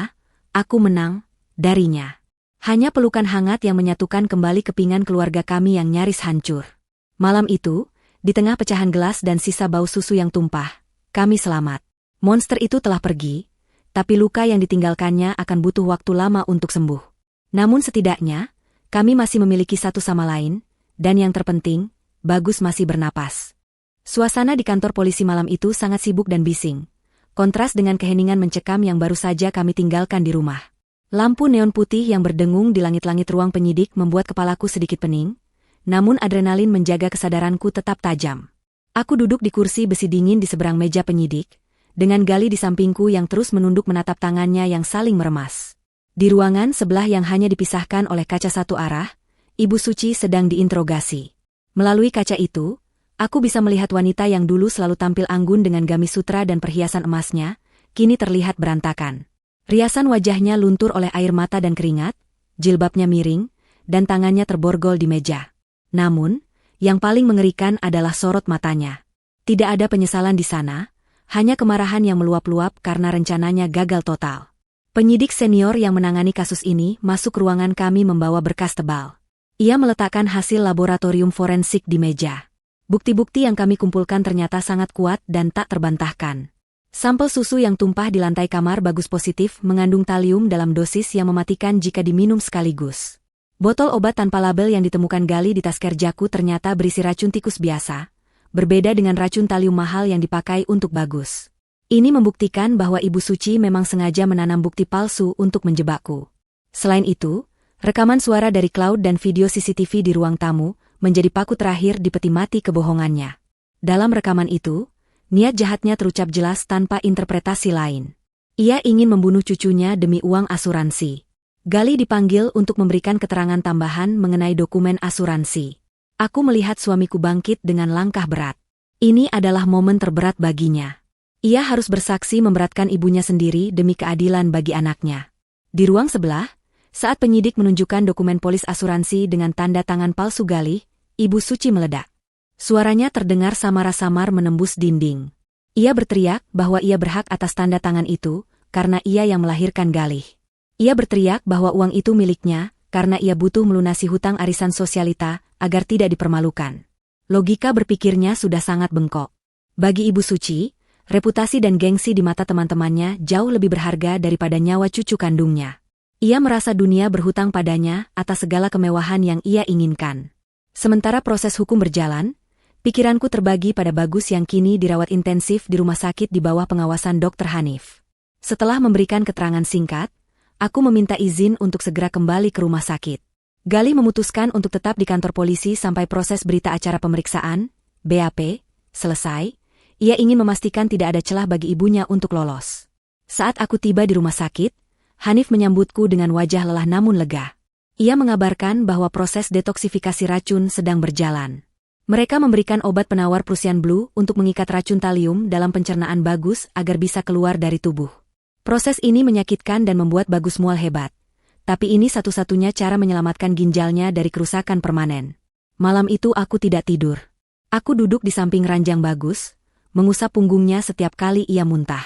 Speaker 1: aku menang, darinya. Hanya pelukan hangat yang menyatukan kembali kepingan keluarga kami yang nyaris hancur. Malam itu, di tengah pecahan gelas dan sisa bau susu yang tumpah, kami selamat. Monster itu telah pergi, tapi luka yang ditinggalkannya akan butuh waktu lama untuk sembuh. Namun setidaknya, kami masih memiliki satu sama lain, dan yang terpenting, Bagus masih bernapas. Suasana di kantor polisi malam itu sangat sibuk dan bising. Kontras dengan keheningan mencekam yang baru saja kami tinggalkan di rumah. Lampu neon putih yang berdengung di langit-langit ruang penyidik membuat kepalaku sedikit pening, namun adrenalin menjaga kesadaranku tetap tajam. Aku duduk di kursi besi dingin di seberang meja penyidik, dengan Gali di sampingku yang terus menunduk menatap tangannya yang saling meremas. Di ruangan sebelah yang hanya dipisahkan oleh kaca satu arah, Ibu Suci sedang diinterogasi. Melalui kaca itu, aku bisa melihat wanita yang dulu selalu tampil anggun dengan gamis sutra dan perhiasan emasnya, kini terlihat berantakan. Riasan wajahnya luntur oleh air mata dan keringat, jilbabnya miring, dan tangannya terborgol di meja. Namun, yang paling mengerikan adalah sorot matanya. Tidak ada penyesalan di sana, hanya kemarahan yang meluap-luap karena rencananya gagal total. Penyidik senior yang menangani kasus ini masuk ruangan kami membawa berkas tebal. Ia meletakkan hasil laboratorium forensik di meja. Bukti-bukti yang kami kumpulkan ternyata sangat kuat dan tak terbantahkan. Sampel susu yang tumpah di lantai kamar Bagus positif mengandung talium dalam dosis yang mematikan jika diminum sekaligus. Botol obat tanpa label yang ditemukan Gali di tas kerjaku ternyata berisi racun tikus biasa, berbeda dengan racun talium mahal yang dipakai untuk Bagus. Ini membuktikan bahwa Ibu Suci memang sengaja menanam bukti palsu untuk menjebakku. Selain itu, rekaman suara dari cloud dan video CCTV di ruang tamu menjadi paku terakhir di peti mati kebohongannya. Dalam rekaman itu, niat jahatnya terucap jelas tanpa interpretasi lain. Ia ingin membunuh cucunya demi uang asuransi. Gali dipanggil untuk memberikan keterangan tambahan mengenai dokumen asuransi. Aku melihat suamiku bangkit dengan langkah berat. Ini adalah momen terberat baginya. Ia harus bersaksi memberatkan ibunya sendiri demi keadilan bagi anaknya. Di ruang sebelah, saat penyidik menunjukkan dokumen polis asuransi dengan tanda tangan palsu Gali, Ibu Suci meledak. Suaranya terdengar samar-samar menembus dinding. Ia berteriak bahwa ia berhak atas tanda tangan itu, karena ia yang melahirkan Galih. Ia berteriak bahwa uang itu miliknya, karena ia butuh melunasi hutang arisan sosialita, agar tidak dipermalukan. Logika berpikirnya sudah sangat bengkok. Bagi Ibu Suci, reputasi dan gengsi di mata teman-temannya jauh lebih berharga daripada nyawa cucu kandungnya. Ia merasa dunia berhutang padanya atas segala kemewahan yang ia inginkan. Sementara proses hukum berjalan, pikiranku terbagi pada Bagus yang kini dirawat intensif di rumah sakit di bawah pengawasan Dr. Hanif. Setelah memberikan keterangan singkat, aku meminta izin untuk segera kembali ke rumah sakit. Gali memutuskan untuk tetap di kantor polisi sampai proses berita acara pemeriksaan, BAP, selesai. Ia ingin memastikan tidak ada celah bagi ibunya untuk lolos. Saat aku tiba di rumah sakit, Hanif menyambutku dengan wajah lelah namun lega. Ia mengabarkan bahwa proses detoksifikasi racun sedang berjalan. Mereka memberikan obat penawar Prussian Blue untuk mengikat racun talium dalam pencernaan Bagus agar bisa keluar dari tubuh. Proses ini menyakitkan dan membuat Bagus mual hebat. Tapi ini satu-satunya cara menyelamatkan ginjalnya dari kerusakan permanen. Malam itu aku tidak tidur. Aku duduk di samping ranjang Bagus, mengusap punggungnya setiap kali ia muntah.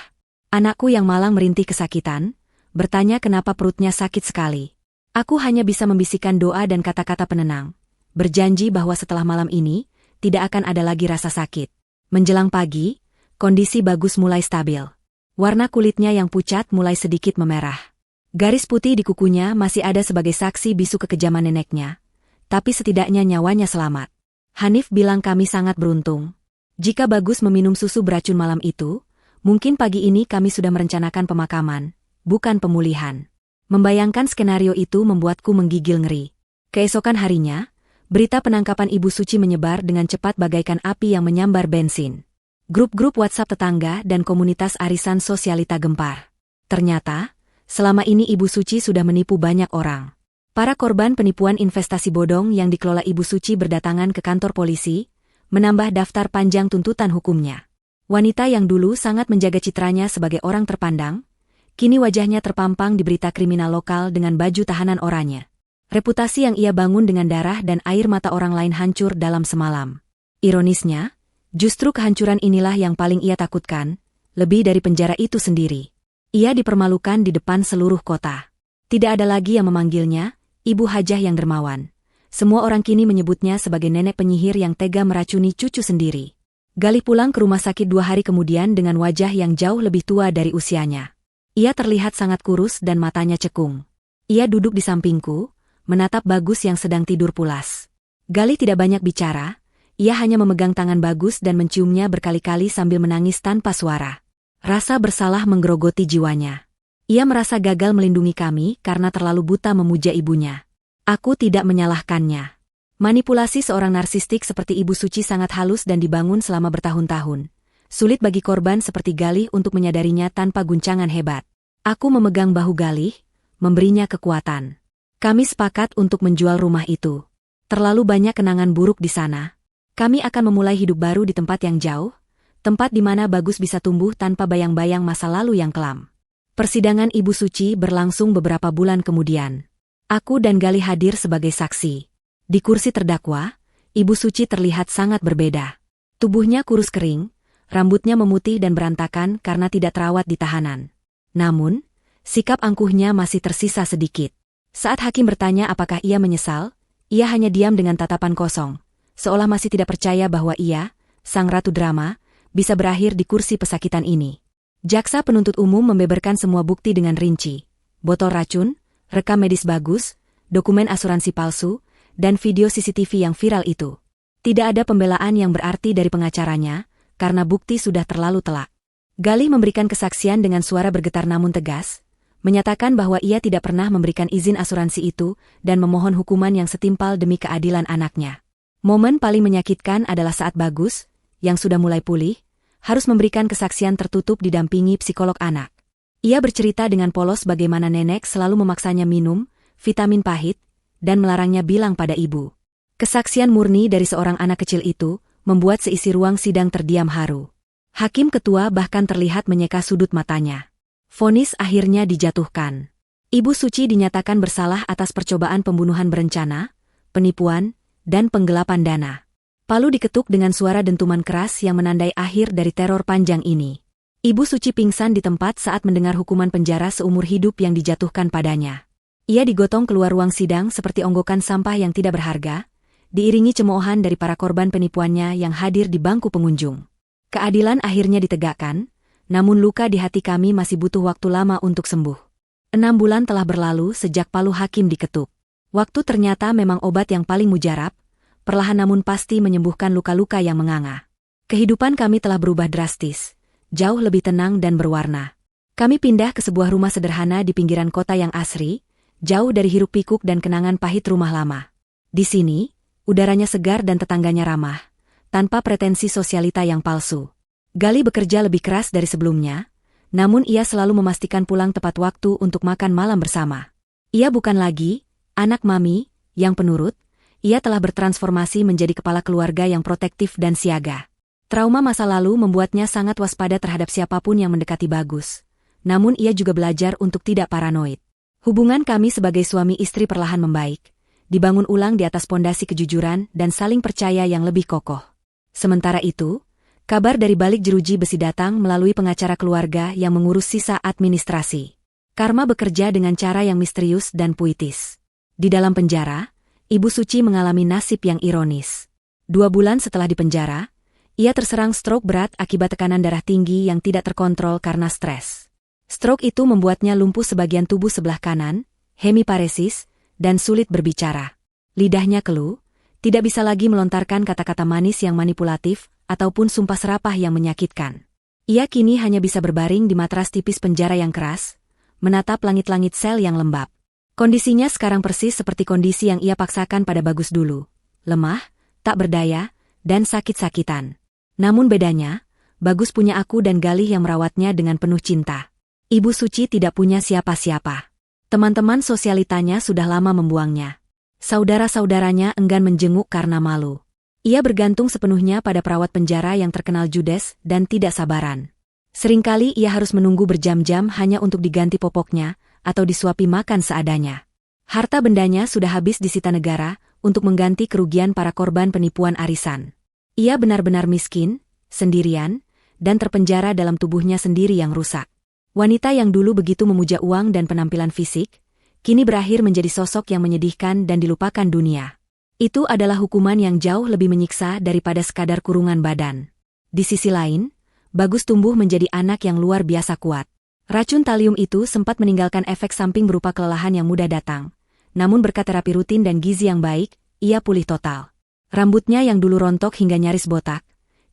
Speaker 1: Anakku yang malang merintih kesakitan, bertanya kenapa perutnya sakit sekali. Aku hanya bisa membisikkan doa dan kata-kata penenang. Berjanji bahwa setelah malam ini, tidak akan ada lagi rasa sakit. Menjelang pagi, kondisi Bagus mulai stabil. Warna kulitnya yang pucat mulai sedikit memerah. Garis putih di kukunya masih ada sebagai saksi bisu kekejaman neneknya. Tapi setidaknya nyawanya selamat. Hanif bilang kami sangat beruntung. Jika Bagus meminum susu beracun malam itu, mungkin pagi ini kami sudah merencanakan pemakaman, bukan pemulihan. Membayangkan skenario itu membuatku menggigil ngeri. Keesokan harinya, Berita penangkapan Ibu Suci menyebar dengan cepat bagaikan api yang menyambar bensin. Grup-grup WhatsApp tetangga dan komunitas arisan sosialita gempar. Ternyata, selama ini Ibu Suci sudah menipu banyak orang. Para korban penipuan investasi bodong yang dikelola Ibu Suci berdatangan ke kantor polisi, menambah daftar panjang tuntutan hukumnya. Wanita yang dulu sangat menjaga citranya sebagai orang terpandang, kini wajahnya terpampang di berita kriminal lokal dengan baju tahanan oranye. Reputasi yang ia bangun dengan darah dan air mata orang lain hancur dalam semalam. Ironisnya, justru kehancuran inilah yang paling ia takutkan, lebih dari penjara itu sendiri. Ia dipermalukan di depan seluruh kota. Tidak ada lagi yang memanggilnya Ibu Hajah yang dermawan. Semua orang kini menyebutnya sebagai nenek penyihir yang tega meracuni cucu sendiri. Galih pulang ke rumah sakit 2 hari kemudian dengan wajah yang jauh lebih tua dari usianya. Ia terlihat sangat kurus dan matanya cekung. Ia duduk di sampingku, menatap Bagus yang sedang tidur pulas. Galih tidak banyak bicara, ia hanya memegang tangan Bagus dan menciumnya berkali-kali sambil menangis tanpa suara. Rasa bersalah menggerogoti jiwanya. Ia merasa gagal melindungi kami karena terlalu buta memuja ibunya. Aku tidak menyalahkannya. Manipulasi seorang narsistik seperti Ibu Suci sangat halus dan dibangun selama bertahun-tahun. Sulit bagi korban seperti Galih untuk menyadarinya tanpa guncangan hebat. Aku memegang bahu Galih, memberinya kekuatan. Kami sepakat untuk menjual rumah itu. Terlalu banyak kenangan buruk di sana. Kami akan memulai hidup baru di tempat yang jauh, tempat di mana Bagus bisa tumbuh tanpa bayang-bayang masa lalu yang kelam. Persidangan Ibu Suci berlangsung beberapa bulan kemudian. Aku dan Galih hadir sebagai saksi. Di kursi terdakwa, Ibu Suci terlihat sangat berbeda. Tubuhnya kurus kering, rambutnya memutih dan berantakan karena tidak terawat di tahanan. Namun, sikap angkuhnya masih tersisa sedikit. Saat hakim bertanya apakah ia menyesal, ia hanya diam dengan tatapan kosong, seolah masih tidak percaya bahwa ia, sang ratu drama, bisa berakhir di kursi pesakitan ini. Jaksa penuntut umum membeberkan semua bukti dengan rinci. Botol racun, rekam medis Bagus, dokumen asuransi palsu, dan video CCTV yang viral itu. Tidak ada pembelaan yang berarti dari pengacaranya, karena bukti sudah terlalu telak. Galih memberikan kesaksian dengan suara bergetar namun tegas, menyatakan bahwa ia tidak pernah memberikan izin asuransi itu dan memohon hukuman yang setimpal demi keadilan anaknya. Momen paling menyakitkan adalah saat Bagus, yang sudah mulai pulih, harus memberikan kesaksian tertutup didampingi psikolog anak. Ia bercerita dengan polos bagaimana nenek selalu memaksanya minum vitamin pahit dan melarangnya bilang pada ibu. Kesaksian murni dari seorang anak kecil itu membuat seisi ruang sidang terdiam haru. Hakim ketua bahkan terlihat menyeka sudut matanya. Vonis akhirnya dijatuhkan. Ibu Suci dinyatakan bersalah atas percobaan pembunuhan berencana, penipuan, dan penggelapan dana. Palu diketuk dengan suara dentuman keras yang menandai akhir dari teror panjang ini. Ibu Suci pingsan di tempat saat mendengar hukuman penjara seumur hidup yang dijatuhkan padanya. Ia digotong keluar ruang sidang seperti onggokan sampah yang tidak berharga, diiringi cemoohan dari para korban penipuannya yang hadir di bangku pengunjung. Keadilan akhirnya ditegakkan, namun luka di hati kami masih butuh waktu lama untuk sembuh. 6 bulan telah berlalu sejak palu hakim diketuk. Waktu ternyata memang obat yang paling mujarab, perlahan namun pasti menyembuhkan luka-luka yang menganga. Kehidupan kami telah berubah drastis, jauh lebih tenang dan berwarna. Kami pindah ke sebuah rumah sederhana di pinggiran kota yang asri, jauh dari hiruk-pikuk dan kenangan pahit rumah lama. Di sini, udaranya segar dan tetangganya ramah, tanpa pretensi sosialita yang palsu. Galih bekerja lebih keras dari sebelumnya, namun ia selalu memastikan pulang tepat waktu untuk makan malam bersama. Ia bukan lagi anak mami yang penurut, ia telah bertransformasi menjadi kepala keluarga yang protektif dan siaga. Trauma masa lalu membuatnya sangat waspada terhadap siapapun yang mendekati Bagus. Namun ia juga belajar untuk tidak paranoid. Hubungan kami sebagai suami istri perlahan membaik, dibangun ulang di atas pondasi kejujuran dan saling percaya yang lebih kokoh. Sementara itu, kabar dari balik jeruji besi datang melalui pengacara keluarga yang mengurus sisa administrasi. Karma bekerja dengan cara yang misterius dan puitis. Di dalam penjara, Ibu Suci mengalami nasib yang ironis. 2 bulan setelah dipenjara, ia terserang stroke berat akibat tekanan darah tinggi yang tidak terkontrol karena stres. Stroke itu membuatnya lumpuh sebagian tubuh sebelah kanan, hemiparesis, dan sulit berbicara. Lidahnya keluh, tidak bisa lagi melontarkan kata-kata manis yang manipulatif, ataupun sumpah serapah yang menyakitkan. Ia kini hanya bisa berbaring di matras tipis penjara yang keras, menatap langit-langit sel yang lembab. Kondisinya sekarang persis seperti kondisi yang ia paksakan pada Bagus dulu. lemah, tak berdaya, dan sakit-sakitan. Namun bedanya, Bagus punya aku dan Galih yang merawatnya dengan penuh cinta. Ibu Suci tidak punya siapa-siapa. Teman-teman sosialitanya sudah lama membuangnya. Saudara-saudaranya enggan menjenguk karena malu. Ia bergantung sepenuhnya pada perawat penjara yang terkenal judes dan tidak sabaran. Seringkali ia harus menunggu berjam-jam hanya untuk diganti popoknya atau disuapi makan seadanya. Harta bendanya sudah habis disita negara untuk mengganti kerugian para korban penipuan arisan. Ia benar-benar miskin, sendirian, dan terpenjara dalam tubuhnya sendiri yang rusak. Wanita yang dulu begitu memuja uang dan penampilan fisik, kini berakhir menjadi sosok yang menyedihkan dan dilupakan dunia. Itu adalah hukuman yang jauh lebih menyiksa daripada sekadar kurungan badan. Di sisi lain, Bagus tumbuh menjadi anak yang luar biasa kuat. Racun talium itu sempat meninggalkan efek samping berupa kelelahan yang mudah datang. Namun berkat terapi rutin dan gizi yang baik, ia pulih total. Rambutnya yang dulu rontok hingga nyaris botak,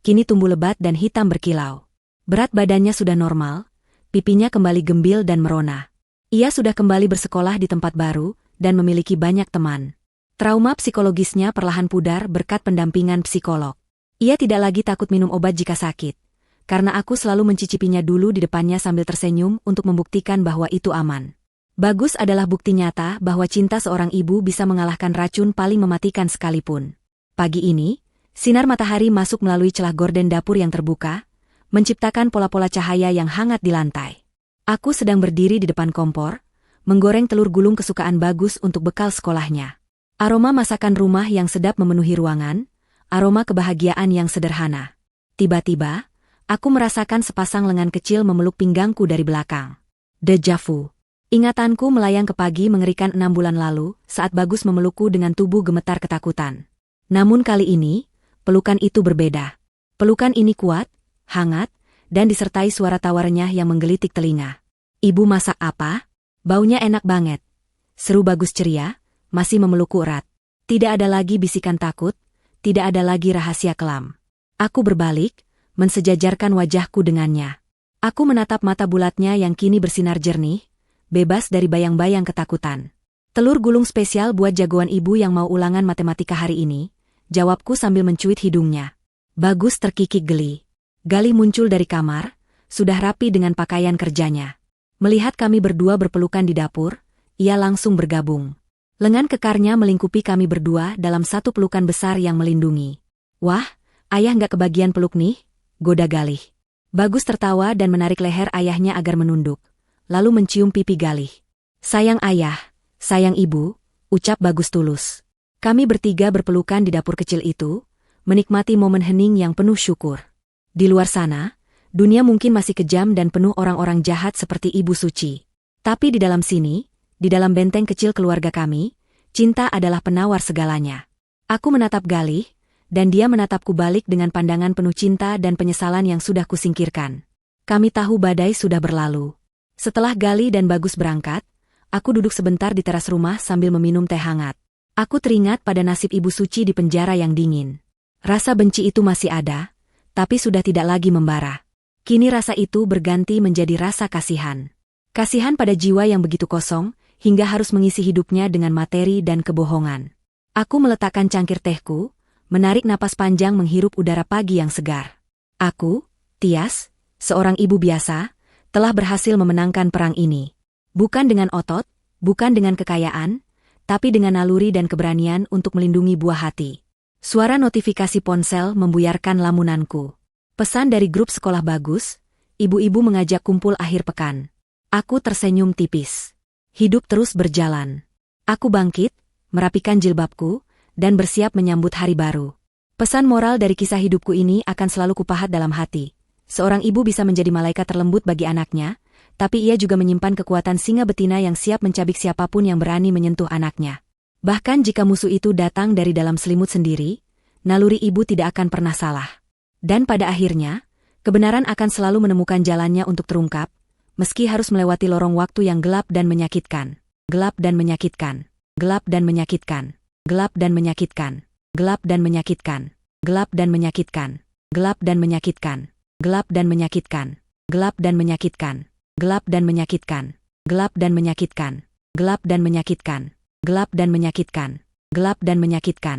Speaker 1: kini tumbuh lebat dan hitam berkilau. Berat badannya sudah normal, pipinya kembali gembil dan merona. Ia sudah kembali bersekolah di tempat baru dan memiliki banyak teman. Trauma psikologisnya perlahan pudar berkat pendampingan psikolog. Ia tidak lagi takut minum obat jika sakit, karena aku selalu mencicipinya dulu di depannya sambil tersenyum untuk membuktikan bahwa itu aman. Bagus adalah bukti nyata bahwa cinta seorang ibu bisa mengalahkan racun paling mematikan sekalipun. Pagi ini, sinar matahari masuk melalui celah gorden dapur yang terbuka, menciptakan pola-pola cahaya yang hangat di lantai. Aku sedang berdiri di depan kompor, menggoreng telur gulung kesukaan Bagus untuk bekal sekolahnya. Aroma masakan rumah yang sedap memenuhi ruangan, aroma kebahagiaan yang sederhana. Tiba-tiba, aku merasakan sepasang lengan kecil memeluk pinggangku dari belakang. Deja vu. Ingatanku melayang ke pagi mengerikan 6 bulan lalu saat Bagus memelukku dengan tubuh gemetar ketakutan. Namun kali ini, pelukan itu berbeda. Pelukan ini kuat, hangat, dan disertai suara tawarnya yang menggelitik telinga. "Ibu masak apa? Baunya enak banget," seru Bagus ceria, masih memelukku erat. Tidak ada lagi bisikan takut, tidak ada lagi rahasia kelam. Aku berbalik, mensejajarkan wajahku dengannya. Aku menatap mata bulatnya yang kini bersinar jernih, bebas dari bayang-bayang ketakutan. "Telur gulung spesial buat jagoan ibu yang mau ulangan matematika hari ini," jawabku sambil mencuit hidungnya. Bagus terkikik geli. Galih muncul dari kamar, sudah rapi dengan pakaian kerjanya. Melihat kami berdua berpelukan di dapur, ia langsung bergabung. Lengan kekarnya melingkupi kami berdua dalam satu pelukan besar yang melindungi. "Wah, ayah nggak kebagian peluk nih," goda Galih. Bagus tertawa dan menarik leher ayahnya agar menunduk, lalu mencium pipi Galih. "Sayang ayah, sayang ibu," ucap Bagus tulus. Kami bertiga berpelukan di dapur kecil itu, menikmati momen hening yang penuh syukur. Di luar sana, dunia mungkin masih kejam dan penuh orang-orang jahat seperti Ibu Suci. Tapi di dalam sini, di dalam benteng kecil keluarga kami, cinta adalah penawar segalanya. Aku menatap Galih, dan dia menatapku balik dengan pandangan penuh cinta dan penyesalan yang sudah kusingkirkan. Kami tahu badai sudah berlalu. Setelah Galih dan Bagus berangkat, aku duduk sebentar di teras rumah sambil meminum teh hangat. Aku teringat pada nasib Ibu Suci di penjara yang dingin. Rasa benci itu masih ada, tapi sudah tidak lagi membara. Kini rasa itu berganti menjadi rasa kasihan. Kasihan pada jiwa yang begitu kosong, hingga harus mengisi hidupnya dengan materi dan kebohongan. Aku meletakkan cangkir tehku, menarik napas panjang menghirup udara pagi yang segar. Aku, Tias, seorang ibu biasa, telah berhasil memenangkan perang ini. Bukan dengan otot, bukan dengan kekayaan, tapi dengan naluri dan keberanian untuk melindungi buah hati. Suara notifikasi ponsel membuyarkan lamunanku. Pesan dari grup sekolah Bagus, ibu-ibu mengajak kumpul akhir pekan. Aku tersenyum tipis. Hidup terus berjalan. Aku bangkit, merapikan jilbabku, dan bersiap menyambut hari baru. Pesan moral dari kisah hidupku ini akan selalu kupahat dalam hati. Seorang ibu bisa menjadi malaikat terlembut bagi anaknya, tapi ia juga menyimpan kekuatan singa betina yang siap mencabik siapapun yang berani menyentuh anaknya. Bahkan jika musuh itu datang dari dalam selimut sendiri, naluri ibu tidak akan pernah salah. Dan pada akhirnya, kebenaran akan selalu menemukan jalannya untuk terungkap, meski harus melewati lorong waktu yang gelap dan menyakitkan. Gelap dan menyakitkan. Gelap dan menyakitkan. Gelap dan menyakitkan. Gelap dan menyakitkan. Gelap dan menyakitkan. Gelap dan menyakitkan. Gelap dan menyakitkan. Gelap dan menyakitkan. Gelap dan menyakitkan. Gelap dan menyakitkan. Gelap dan menyakitkan. Gelap dan menyakitkan. Gelap dan menyakitkan.